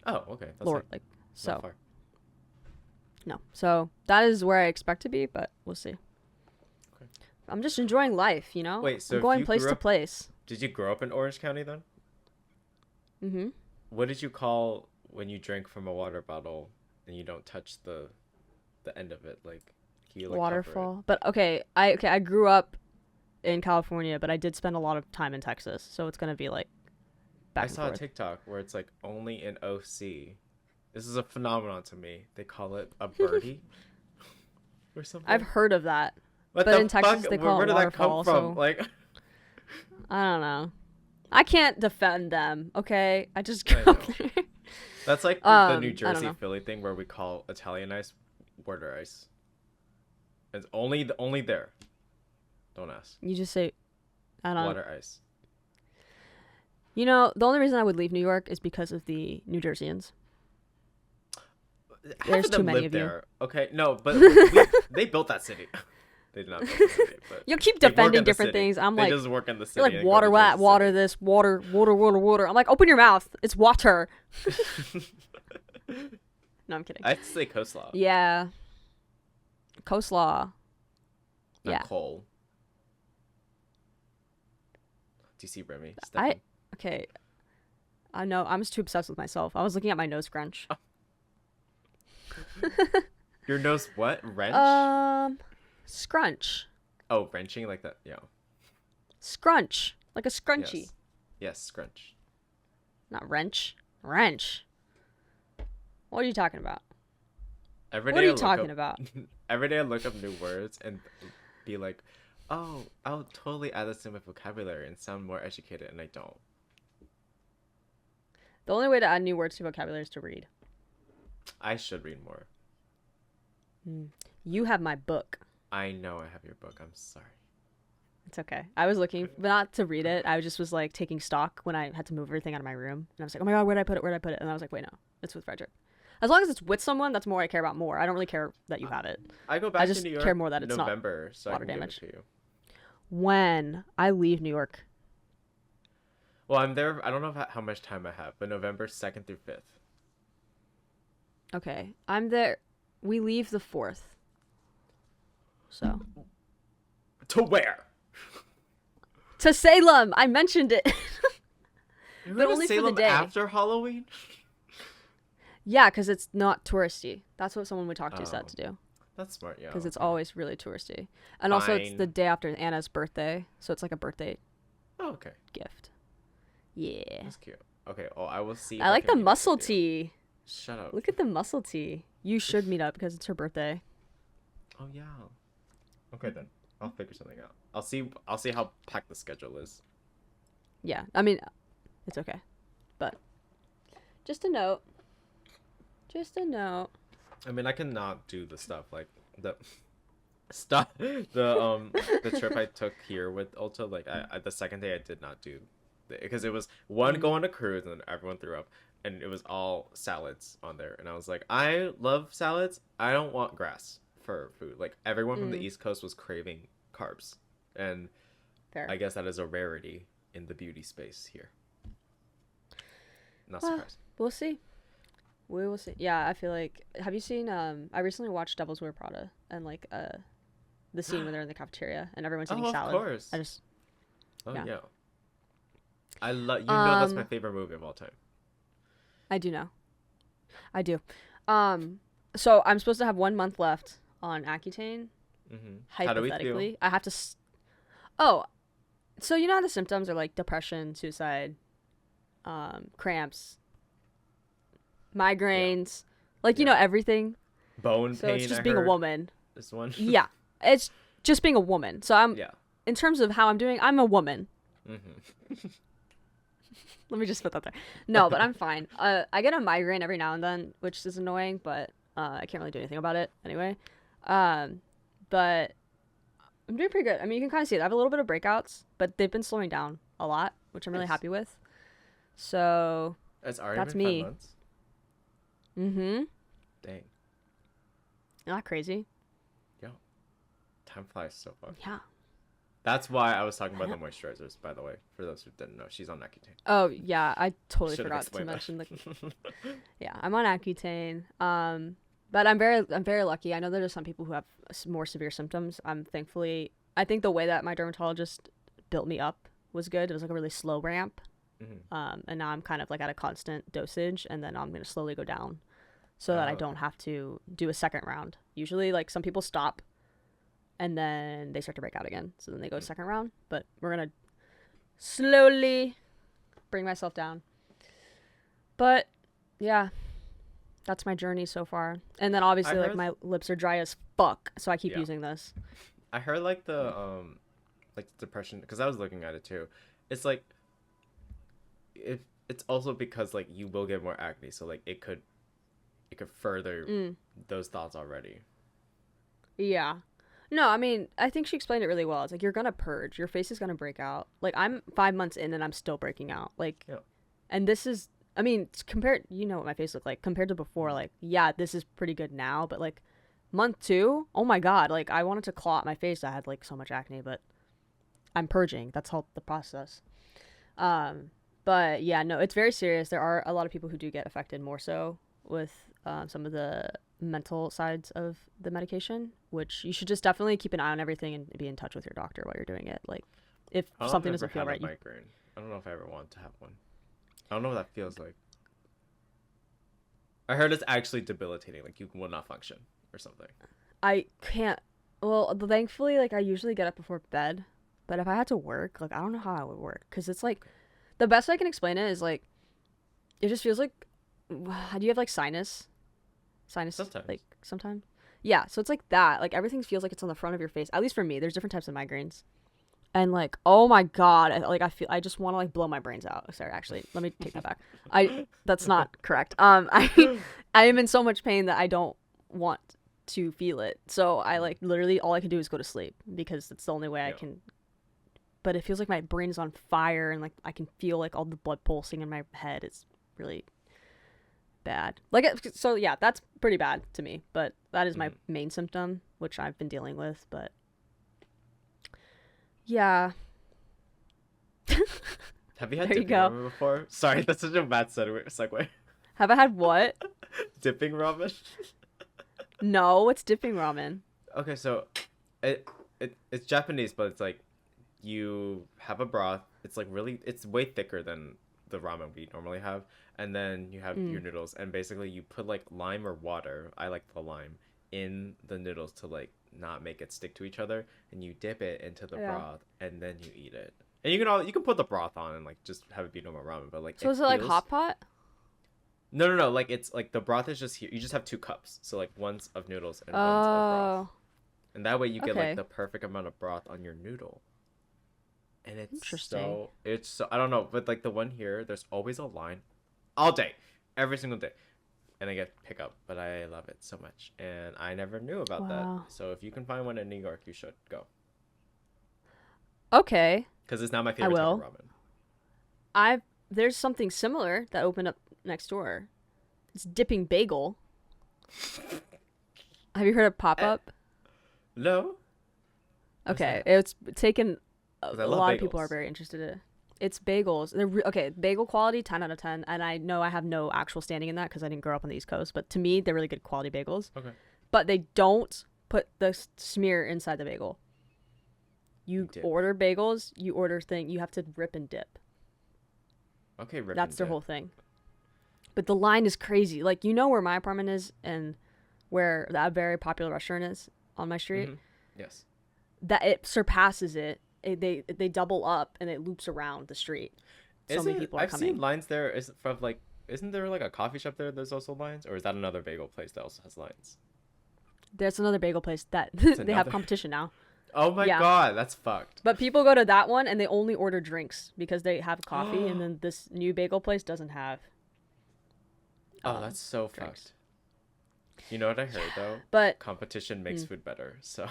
Oh, okay. That's like so. Not far. No, so that is where I expect to be, but we'll see. Okay. I'm just enjoying life, you know. Wait, so I'm going place to place. Did you grow up in Orange County then? Mm-hmm. What did you call when you drink from a water bottle and you don't touch the end of it? Like, can you, like, waterfall. But I grew up in California, but I did spend a lot of time in Texas, so it's gonna be like. I saw a TikTok where it's like only in OC. This is a phenomenon to me. They call it a birdie or something. I've heard of that. But in Texas they call it waterfall. Where did that come from? So like, I don't know. I can't defend them. Okay, I just grew up there. That's like the New Jersey Philly thing where we call Italian ice water ice. It's only there. Don't ask. You just say, I don't know. Water ice. You know, the only reason I would leave New York is because of the New Jerseyans. There's too many of there. you. Okay, no, but they built that city. They did not build the city. But you keep defending different things. I'm like, they just work in the city. You're like water this, water. I'm like, open your mouth. It's water. No, I'm kidding. I'd say coleslaw. Yeah. Coleslaw. Not coal. Do you see Remy? Okay. I know. I'm just too obsessed with myself. I was looking at my nose scrunch. Your nose what? Wrench? Scrunch. Oh, wrenching like that. Yeah. Scrunch. Like a scrunchie. Yes, scrunch. Not wrench. Wrench. What are you talking about? Every day I look up new words and be like, oh, I'll totally add this to my vocabulary and sound more educated, and I don't. The only way to add new words to vocabulary is to read. I should read more. You have my book. I know I have your book. I'm sorry. It's okay. I was looking, but not to read it. I was like taking stock when I had to move everything out of my room. And I was like, oh my God, where'd I put it? And I was like, wait, no, it's with Frederic. As long as it's with someone, that's more I care about more. I don't really care that you have it. I go back to New York. I just care more that it's November, not so water I can damage. give it to you. When I leave New York. Well, I'm there. I don't know how much time I have, but November 2nd through 5th. Okay. I'm there. We leave the 4th. So. To where? To Salem. I mentioned it. You're going to Salem after Halloween? Yeah, because it's not touristy. That's what someone we talked to said to do. That's smart, yeah. Because it's always really touristy. And also it's the day after Anna's birthday. So it's like a birthday gift. Yeah. That's cute. Okay, I will see. I like the muscle tee. Shut up. Look at the muscle tee. You should meet up because it's her birthday. Oh, yeah. Okay, then. I'll figure something out. I'll see how packed the schedule is. Yeah, I mean, it's okay. But just a note. I mean, I cannot do the stuff like the Stop the trip I took here with Ulta. Like the second day I did not do because it was one Mm. go on a cruise and everyone threw up and it was all salads on there and I was like I love salads. I don't want grass for food. Like everyone from the Mm. East Coast was craving carbs and Fair. I guess that is a rarity in the beauty space here. Not Well, surprised. we'll see. We will see. Yeah, I feel like. Have you seen? I recently watched Devil's Wear Prada and like the scene where they're in the cafeteria and everyone's eating Oh, of salad. course. I just Oh yeah. yeah. I love that's my Um, favorite movie of all time. I do know. I do. So I'm supposed to have 1 month left on Accutane. How do we feel? Hypothetically, I have to. Oh, so you know how the symptoms are like depression, suicide, cramps, Yeah. migraines, like you know Yeah. everything. Bone So it's pain, I just being a heard. woman. This one. Yeah, it's just being a woman. So I'm Yeah. in terms of how I'm doing, I'm a woman. Mm-hmm. Let me just put that there. No, but I'm fine. I get a migraine every now and then, which is annoying, but I can't really do anything about it anyway. Um, but I'm doing pretty good. I mean, you can kind of see it. I have a little bit of breakouts, but they've been slowing down a lot, which I'm really Nice. happy with. So It's already that's been 5 me. months. Mm-hmm. Dang. Not crazy. Yo, time flies so fast. Yeah. That's why I was talking I about know. the moisturizers, by the way. For those who didn't know, she's on Accutane. Oh yeah, I totally Should have forgot to explained mention the. that. Yeah, I'm on Accutane. But I'm very lucky. I know there's some people who have more severe symptoms. I think the way that my dermatologist built me up was good. It was like a really slow ramp. Mm-hmm. And now I'm kind of like at a constant dosage, and then I'm gonna slowly go down, so that I don't Okay. have to do a second round. Usually, like some people stop, and then they start to break out again. So then they go second round. But we're gonna slowly bring myself down. But yeah, that's my journey so far. And then I obviously like heard, my lips are dry as fuck, so I keep yeah, using this. I heard like depression because I was looking at it too. It's like if it's also because like you will get more acne, so like it could further Mm, those thoughts already. yeah. No, I mean, I think she explained it really well. It's like you're gonna purge. Your face is gonna break out. Like I'm 5 months in and I'm still breaking out. Like, Yeah. and this is, I mean, compared, you know what my face looked like compared to before. Mm. Like, yeah, this is pretty good now, but like month two, oh my god, like I wanted to claw at my face. I had like so much acne, but I'm purging. That's all the process. Um, but yeah, no, it's very serious. There are a lot of people who do get affected more so with some of the mental sides of the medication, which you should just definitely keep an eye on everything and be in touch with your doctor while you're doing it. Like, if I've something never doesn't feel had a right, you, migraine. I don't know if I ever want to have one. I don't know what that feels like. I heard it's actually debilitating. Like you will not function or something. I can't. Well, thankfully, like I usually get up before bed, but if I had to work, like I don't know how I would work because it's like the best I can explain it is like it just feels like. Do you have like sinus Sometimes. like sometimes? Yeah, so it's like that. Like everything feels like it's on the front of your face. At least for me, there's different types of migraines. And like, oh my god, I feel I just want to like blow my brains out. Sorry, actually, let me take that back. I That's not correct. I am in so much pain that I don't want to feel it. So I like literally all I can do is go to sleep because it's the only way I Yeah. can. But it feels like my brain is on fire and like I can feel like all the blood pulsing in my head. It's really bad. Like so yeah, that's pretty bad to me. But that is my Mm. main symptom, which I've been dealing with. But yeah, Have you had there you dipping go. ramen before? Sorry, that's such a bad segue. Have I had what? Dipping ramen. No, what's dipping ramen? Okay, so it's Japanese, but it's like you have a broth. It's like really, it's way thicker than the ramen we normally have, and then you have your Mm. noodles, and basically you put like lime or water. I like the lime in the noodles to like not make it stick to each other, and you dip it into the Yeah. broth, and then you eat it. And you can put the broth on and like just have it be normal ramen, but like So it is it like feels hot pot? no. Like it's like the broth is just here. You just have 2 cups, so like one's of noodles and one's of broth. Oh, And that way you get like okay. the perfect amount of broth on your noodle. And Interesting. it's so I don't know, but like the one here, there's always a line all day, every single day. and I get pickup, but I love it so much, and I never knew about that. Wow. So if you can find one in New York, you should go, Okay, because it's not my I favorite type of will. ramen. There's something similar that opened up next door. It's Dipping Bagel. Have you heard of Pop Eh, Up? no, what's Okay, that? it's taken. Because I A love lot of people are bagels. very interested in it. It's bagels. Okay, bagel quality 10 out of 10. And I know I have no actual standing in that because I didn't grow up on the East Coast. But to me, they're really good quality bagels. Okay, But they don't put the smear inside the bagel. You dip. order bagels, you have to rip and dip. Okay, rip and That's their dip. whole thing. But the line is crazy. Like, you know where my apartment is and where that very popular restaurant is on my street? Yes. That it surpasses it. They double up and it loops around the street. So many people are I've coming. seen lines there. Is from like, isn't there like a coffee shop there? There's also lines, or is that another bagel place that also has lines? There's another bagel place that It's they have another. competition now. Oh my Yeah. god, that's fucked. But people go to that one and they only order drinks because they have coffee, and then this new bagel place doesn't have. Oh, that's so drinks. fucked. You know what I heard though? But Competition makes food better. So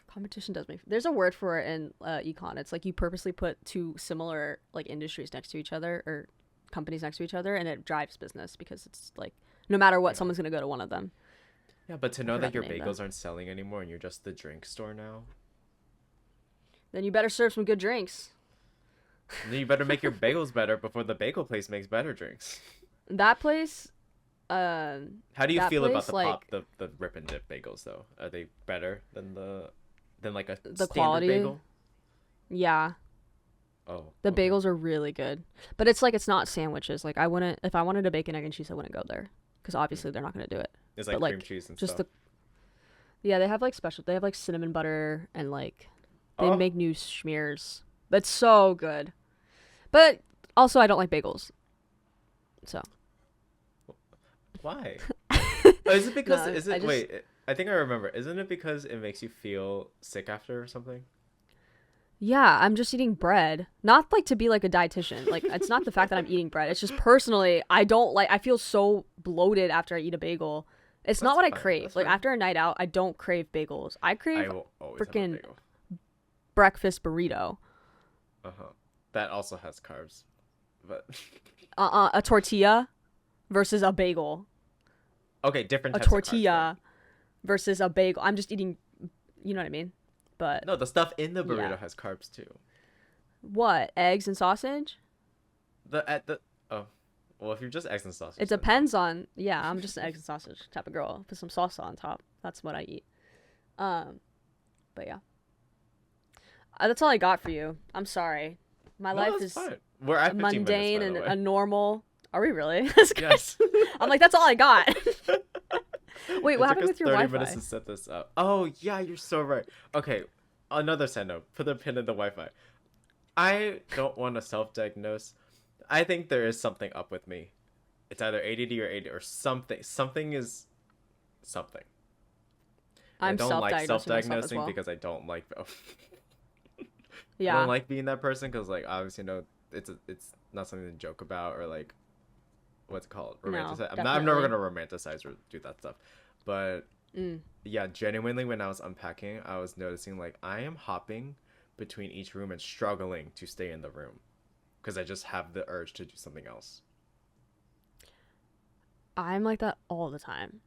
competition does make. There's a word for it in econ. It's like you purposely put two similar like industries next to each other or companies next to each other, and it drives business because it's like no matter what, yeah. someone's gonna go to one of them. Yeah, but to I know forgot that the your name bagels though. aren't selling anymore and you're just the drink store now, Then you better serve some good drinks. then you better make your bagels better before the bagel place makes better drinks. That place, How do you that feel about place the like the rip and dip bagels though? Are they better than like a the standard quality. bagel? Yeah, Oh, the okay. bagels are really good, but it's like it's not sandwiches. Like I wouldn't if I wanted a bacon egg and cheese, I wouldn't go there because obviously they're not gonna do it. It's But like cream like cheese and just stuff. they have like special. They have like cinnamon butter and like they Oh, make new schmears. That's so good. But also, I don't like bagels. So why? Oh, is it because no, is I it just wait? I think I remember. Isn't it because it makes you feel sick after or something? yeah, I'm just eating bread. Not like to be like a dietitian. Like it's not the fact that I'm eating bread. It's just personally, I don't like. I feel so bloated after I eat a bagel. It's not That's what I fine. crave. That's Like fine. after a night out, I don't crave bagels. I I crave will always have a freaking bagel. breakfast burrito. Uh-huh. That also has carbs, but A tortilla versus a bagel. okay, different A types of carbs though. tortilla versus a bagel. I'm just eating, you know what I mean? But No, the stuff in the yeah. burrito has carbs too. What? Eggs and sausage? The oh, well, if you're just eggs and sausage, It then no. depends on. Yeah, I'm just an eggs and sausage type of girl. Put some salsa on top. That's what I eat. Um, but yeah, that's all I got for you. I'm sorry. My No, life that's is fine. We're at 15 minutes, mundane by and the a way. normal. Are we really? Yes. I'm like, that's all I got. Wait, It what took happened us with your 30 Wi-Fi? minutes to set this up. Oh, yeah, you're so right. Okay, another side note. Put a pin in the Wi-Fi. I don't want to self-diagnose. I think there is something up with me. It's either ADD or AD or something. Something is something. And I I'm don't like self-diagnosing myself as self-diagnosing well. because I don't like. I don't Yeah. like being that person because, like, obviously, no, it's not something to joke about or like, what's it called? No, Romanticize. I'm never definitely. gonna romanticize or do that stuff, but Mm. yeah, genuinely, when I was unpacking, I was noticing like I am hopping between each room and struggling to stay in the room because I just have the urge to do something else. I'm like that all the time.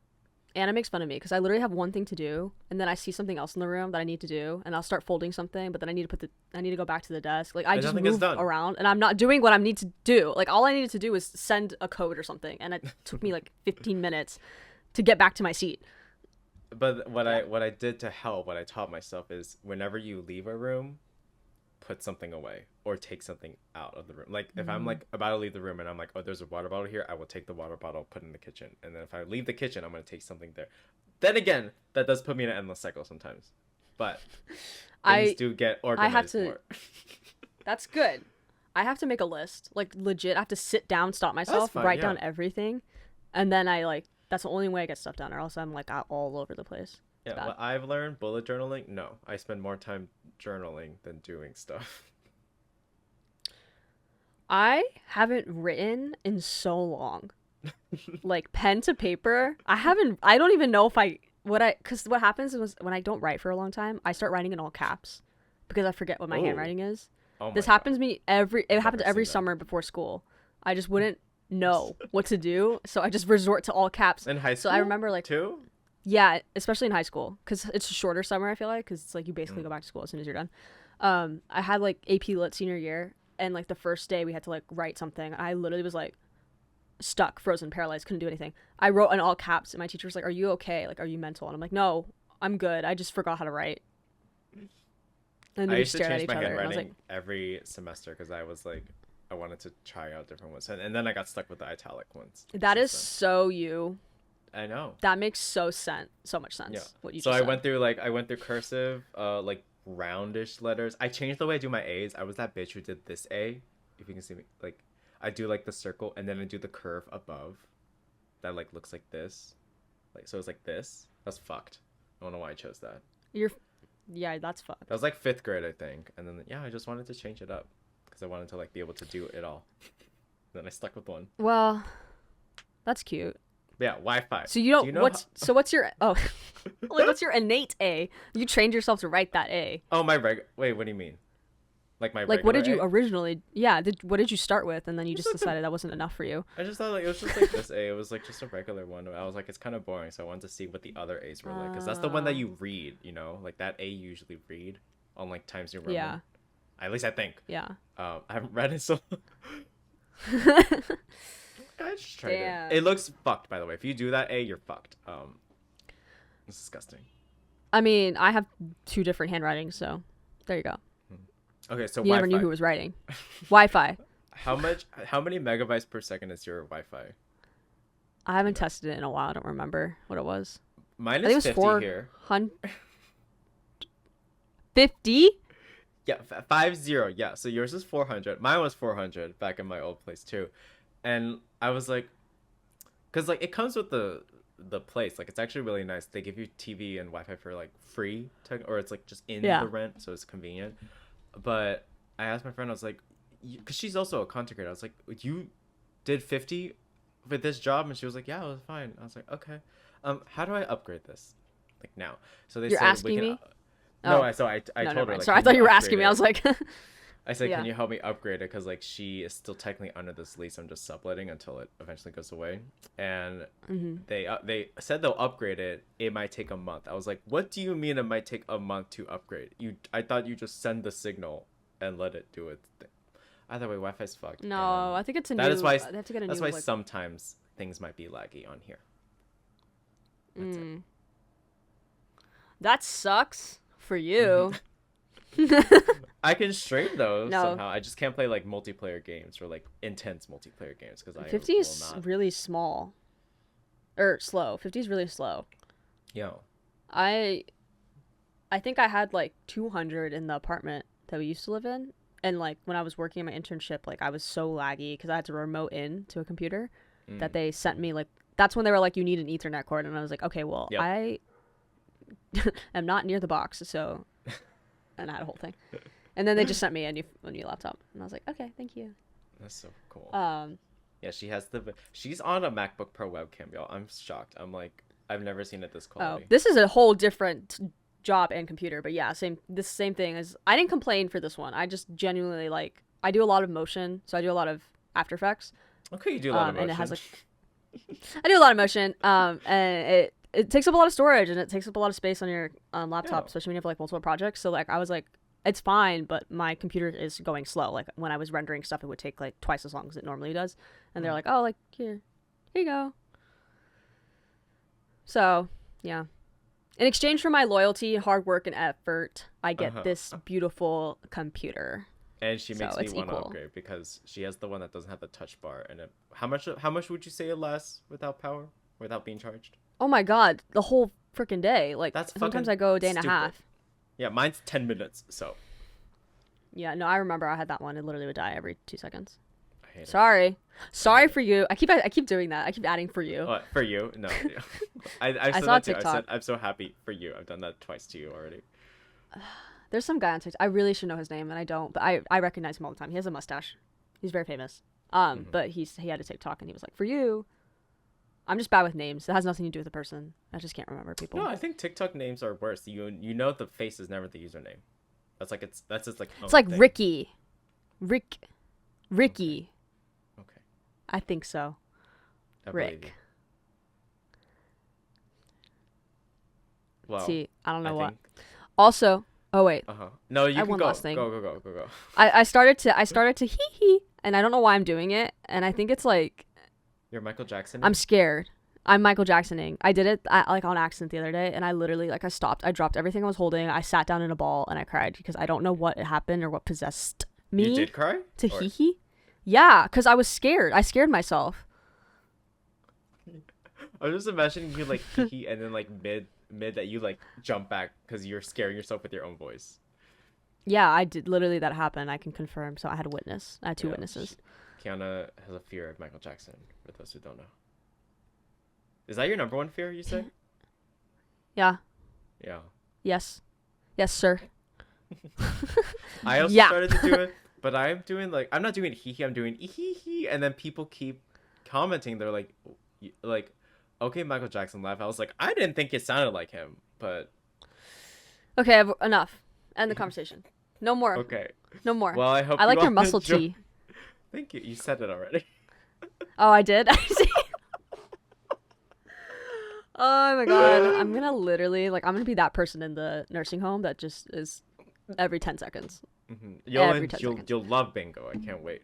Anna makes fun of me because I literally have one thing to do, and then I see something else in the room that I need to do, and I'll start folding something, but then I need to go back to the desk. Like I And just nothing is move done. around, and I'm not doing what I need to do. Like all I needed to do was send a code or something, and it took me like 15 minutes to get back to my seat. But Yeah. what I did to help, what I taught myself is whenever you leave a room, put something away or take something out of the room. Like if I'm like about to leave the room and I'm like, oh, there's a water bottle here, I will take the water bottle, put it in the kitchen, and then if I leave the kitchen, I'm gonna take something there. Then again, that does put me in an endless cycle sometimes, but things I do get I have organized to. more. That's good. I have to make a list. Like legit, I have to sit down, stop myself, fine, write yeah. down everything, and then I like. That's the only way I get stuff done, or else I'm like out all over the place. It's Yeah, bad. what I've learned, bullet journaling, no, I spend more time journaling than doing stuff. I haven't written in so long. like pen to paper. I don't even know if because what happens is when I don't write for a long time, I start writing in all caps because I forget what my handwriting is. Oh my This God. happens to me it happens Never every seen that. summer before school. I just wouldn't know what to do, so I just resort to all caps. In high school? So I remember like too? yeah, especially in high school because it's a shorter summer. I feel like because it's like you basically go back to school as soon as you're done. I had like AP Lit senior year, and like the first day we had to like write something. I literally was like stuck, frozen, paralyzed, couldn't do anything. I wrote in all caps, and my teacher was like, "Are you okay? Like, are you mental?" And I'm like, "No, I'm good. I just forgot how to write." And then I we used to stared at change each my other, and I was handwriting like, every semester because I was like, I wanted to try out different ones, and then I got stuck with the italic ones. "That is since so you. then. I know. That makes so much sense." Yeah. What you So just I said. went through cursive, like roundish letters. I changed the way I do my A's. I was that bitch who did this A. If you can see me, like I do like the circle, and then I do the curve above. That like looks like this, like so it's like this. That's fucked. I don't know why I chose that. Yeah, that's fucked. That was like 5th grade, I think. And then yeah, I just wanted to change it up because I wanted to like be able to do it all. Then I stuck with one. Well, that's cute. But yeah, Wi-Fi. So you don't Do you know what's your like what's your innate A? You trained yourself to write that A. Oh, my wait, what do you mean? Like my Like what did regular you A? originally? Yeah, what did you start with, and then you Just just like the decided that wasn't enough for you? I just thought like it was just like this A. It was like just a regular one. I was like, it's kind of boring, so I wanted to see what the other A's were like, because that's the one that you read. You know, like that A you usually read on like Times New Roman. Yeah, At least I think. yeah. I haven't read it, so I just tried Damn. it. It looks fucked, by the way. If you do that A, you're fucked. It's disgusting. I mean, I have 2 different handwritings, so there you go. Okay, so You never knew Wi-Fi. who was writing. Wi-Fi. How many megabytes per second is your Wi-Fi? I haven't tested it in a while. I don't remember what it was. Mine I think is it was 50 here. 450. Yeah, 50. Yeah, so yours is 400. Mine was 400 back in my old place too. And I was like, cuz like it comes with the place. Like it's actually really nice. They give you TV and Wi-Fi for like free, or it's like just in Yeah. the rent, so it's convenient. But I asked my friend, I was like, cuz she's also a content creator. I was like, "You did 50 with this job?" And she was like, "Yeah, it was fine." I was like, "Okay. How do I upgrade this?" Like now. So they You're said asking we can me? No, Oh. I No, told never her mind. like, Sorry, I "Can thought you were asking upgrade me. it?" I was like, I said, Yeah. "Can you help me upgrade it?" Because like she is still technically under this lease. I'm just subletting until it eventually goes away. And they said they'll upgrade it. It might take a month. I was like, "What do you mean it might take a month to upgrade? I thought you just send the signal and let it do its thing." Either way, Wi-Fi's fucked. no, and I think it's a that new. is why They have to get a that's new. why like, sometimes things might be laggy on here. That's it. That sucks for you. I can stream though No. somehow. I just can't play like multiplayer games or like intense multiplayer games because I 50 will is not. really small, or slow. 50 is really slow. Yo. I think I had like 200 in the apartment that we used to live in, and like when I was working in my internship, like I was so laggy because I had to remote in to a computer that they sent me like. That's when they were like, "You need an Ethernet cord," and I was like, "Okay, well, Yep. I am not near the box, so." And I had a whole thing, and then they just sent me a new laptop, and I was like, "Okay, thank you." That's so cool. Um, Yeah, she's on a MacBook Pro webcam, y'all. I'm shocked. I'm like, I've never seen it this oh, quality. this is a whole different job and computer, but yeah, same thing as I didn't complain for this one. I just genuinely like I do a lot of motion, so I do a lot of After Effects. Okay, you do a lot of motion. And it has like I do a lot of motion, and it takes up a lot of storage and it takes up a lot of space on your laptop, Yeah. especially when you have like multiple projects. So like I was like, it's fine, but my computer is going slow. Like when I was rendering stuff, it would take like twice as long as it normally does. And they're like, oh, like here you go. So yeah, in exchange for my loyalty, hard work, and effort, I get this beautiful computer. And she makes So me it's want to equal. upgrade because she has the one that doesn't have the touch bar. And how much would you say it lasts without power, without being charged? Oh my god, the whole freaking day. Like That's sometimes fucking I go a day and a stupid. half. Yeah, mine's 10 minutes. So Yeah, no, I remember I had that one. It literally would die every 2 seconds. I hate it. Sorry for you. I keep doing that. I keep adding for you. What, for you? No. Yeah. I've said saw that too. I TikTok. said I'm so happy for you. I've done that twice to you already. There's some guy on TikTok. I really should know his name, and I don't. But I recognize him all the time. He has a mustache. He's very famous. But he had a TikTok, and he was like, "For you," I'm just bad with names. It has nothing to do with the person. I just can't remember people. No, I think TikTok names are worse. You know the face is never the username. That's just like It's like thing. Ricky. Ricky. Okay. I think so. I believe you. Rick. Well, See, I don't know what. think... Also, oh wait. No, you I have can one go. last thing. Go. I started to hee hee, and I don't know why I'm doing it, and I think it's like You're Michael Jackson. I'm scared. I'm Michael Jacksoning. I did it like on accident the other day, and I literally like I stopped. I dropped everything I was holding. I sat down in a ball and I cried because I don't know what happened or what possessed me. You did cry? To hee hee? Yeah, because I was scared. I scared myself. I was just imagining you like hee and then like mid that you like jump back because you're scaring yourself with your own voice. Yeah, I did. Literally, that happened. I can confirm. So I had a witness. I had two witnesses. Kiana has a fear of Michael Jackson, for those who don't know. Is that your number one fear, you say? Yeah. Yeah. Yes. Yes, sir. I also started to do it, but I'm not doing hee hee, I'm doing hee hee, and then people keep commenting. They're like, okay, Michael Jackson laugh. I was like, I didn't think it sounded like him, but okay, enough. End the conversation. No more. Okay. No more. Well, I hope I like you your all muscle enjoy... tee. Thank you. You said it already. Oh, I did. I see. Oh my god, I'm gonna literally I'm gonna be that person in the nursing home that just is every 10 seconds. Mm-hmm. You'll love bingo. I can't wait.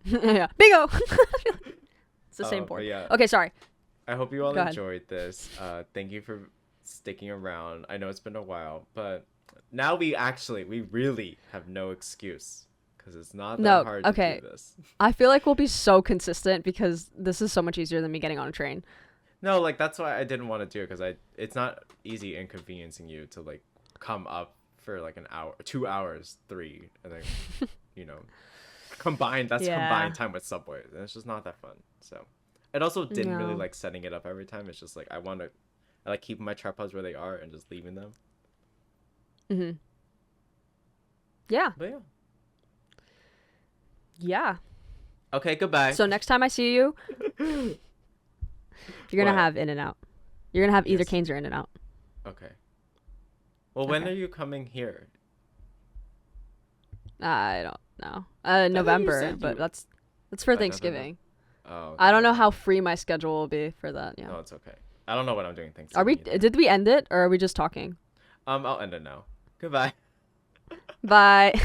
Yeah, bingo. It's the same board. Yeah. Okay, sorry. I hope you all Go ahead. enjoyed this. Thank you for sticking around. I know it's been a while, but now we really have no excuse because it's not that hard to do this. I feel like we'll be so consistent because this is so much easier than me getting on a train. No, that's why I didn't want to do it because it's not easy inconveniencing you to come up for like an hour, 2 hours, 3, and then combined combined time with subway, and it's just not that fun. So it also didn't really like setting it up every time. It's just like I like keeping my tripods where they are and just leaving them. Mm-hmm. Yeah. But yeah. Yeah. Okay, goodbye. So next time I see you, you're gonna have In-N-Out. You're gonna have either Cane's or In-N-Out. Okay. Well, when are you coming here? I don't know. November, but that's for Thanksgiving. Oh. Okay. I don't know how free my schedule will be for that. Yeah. No, it's okay. I don't know what I'm doing Thanksgiving. Are we? Did we end it, or are we just talking? I'll end it now. Goodbye. Bye.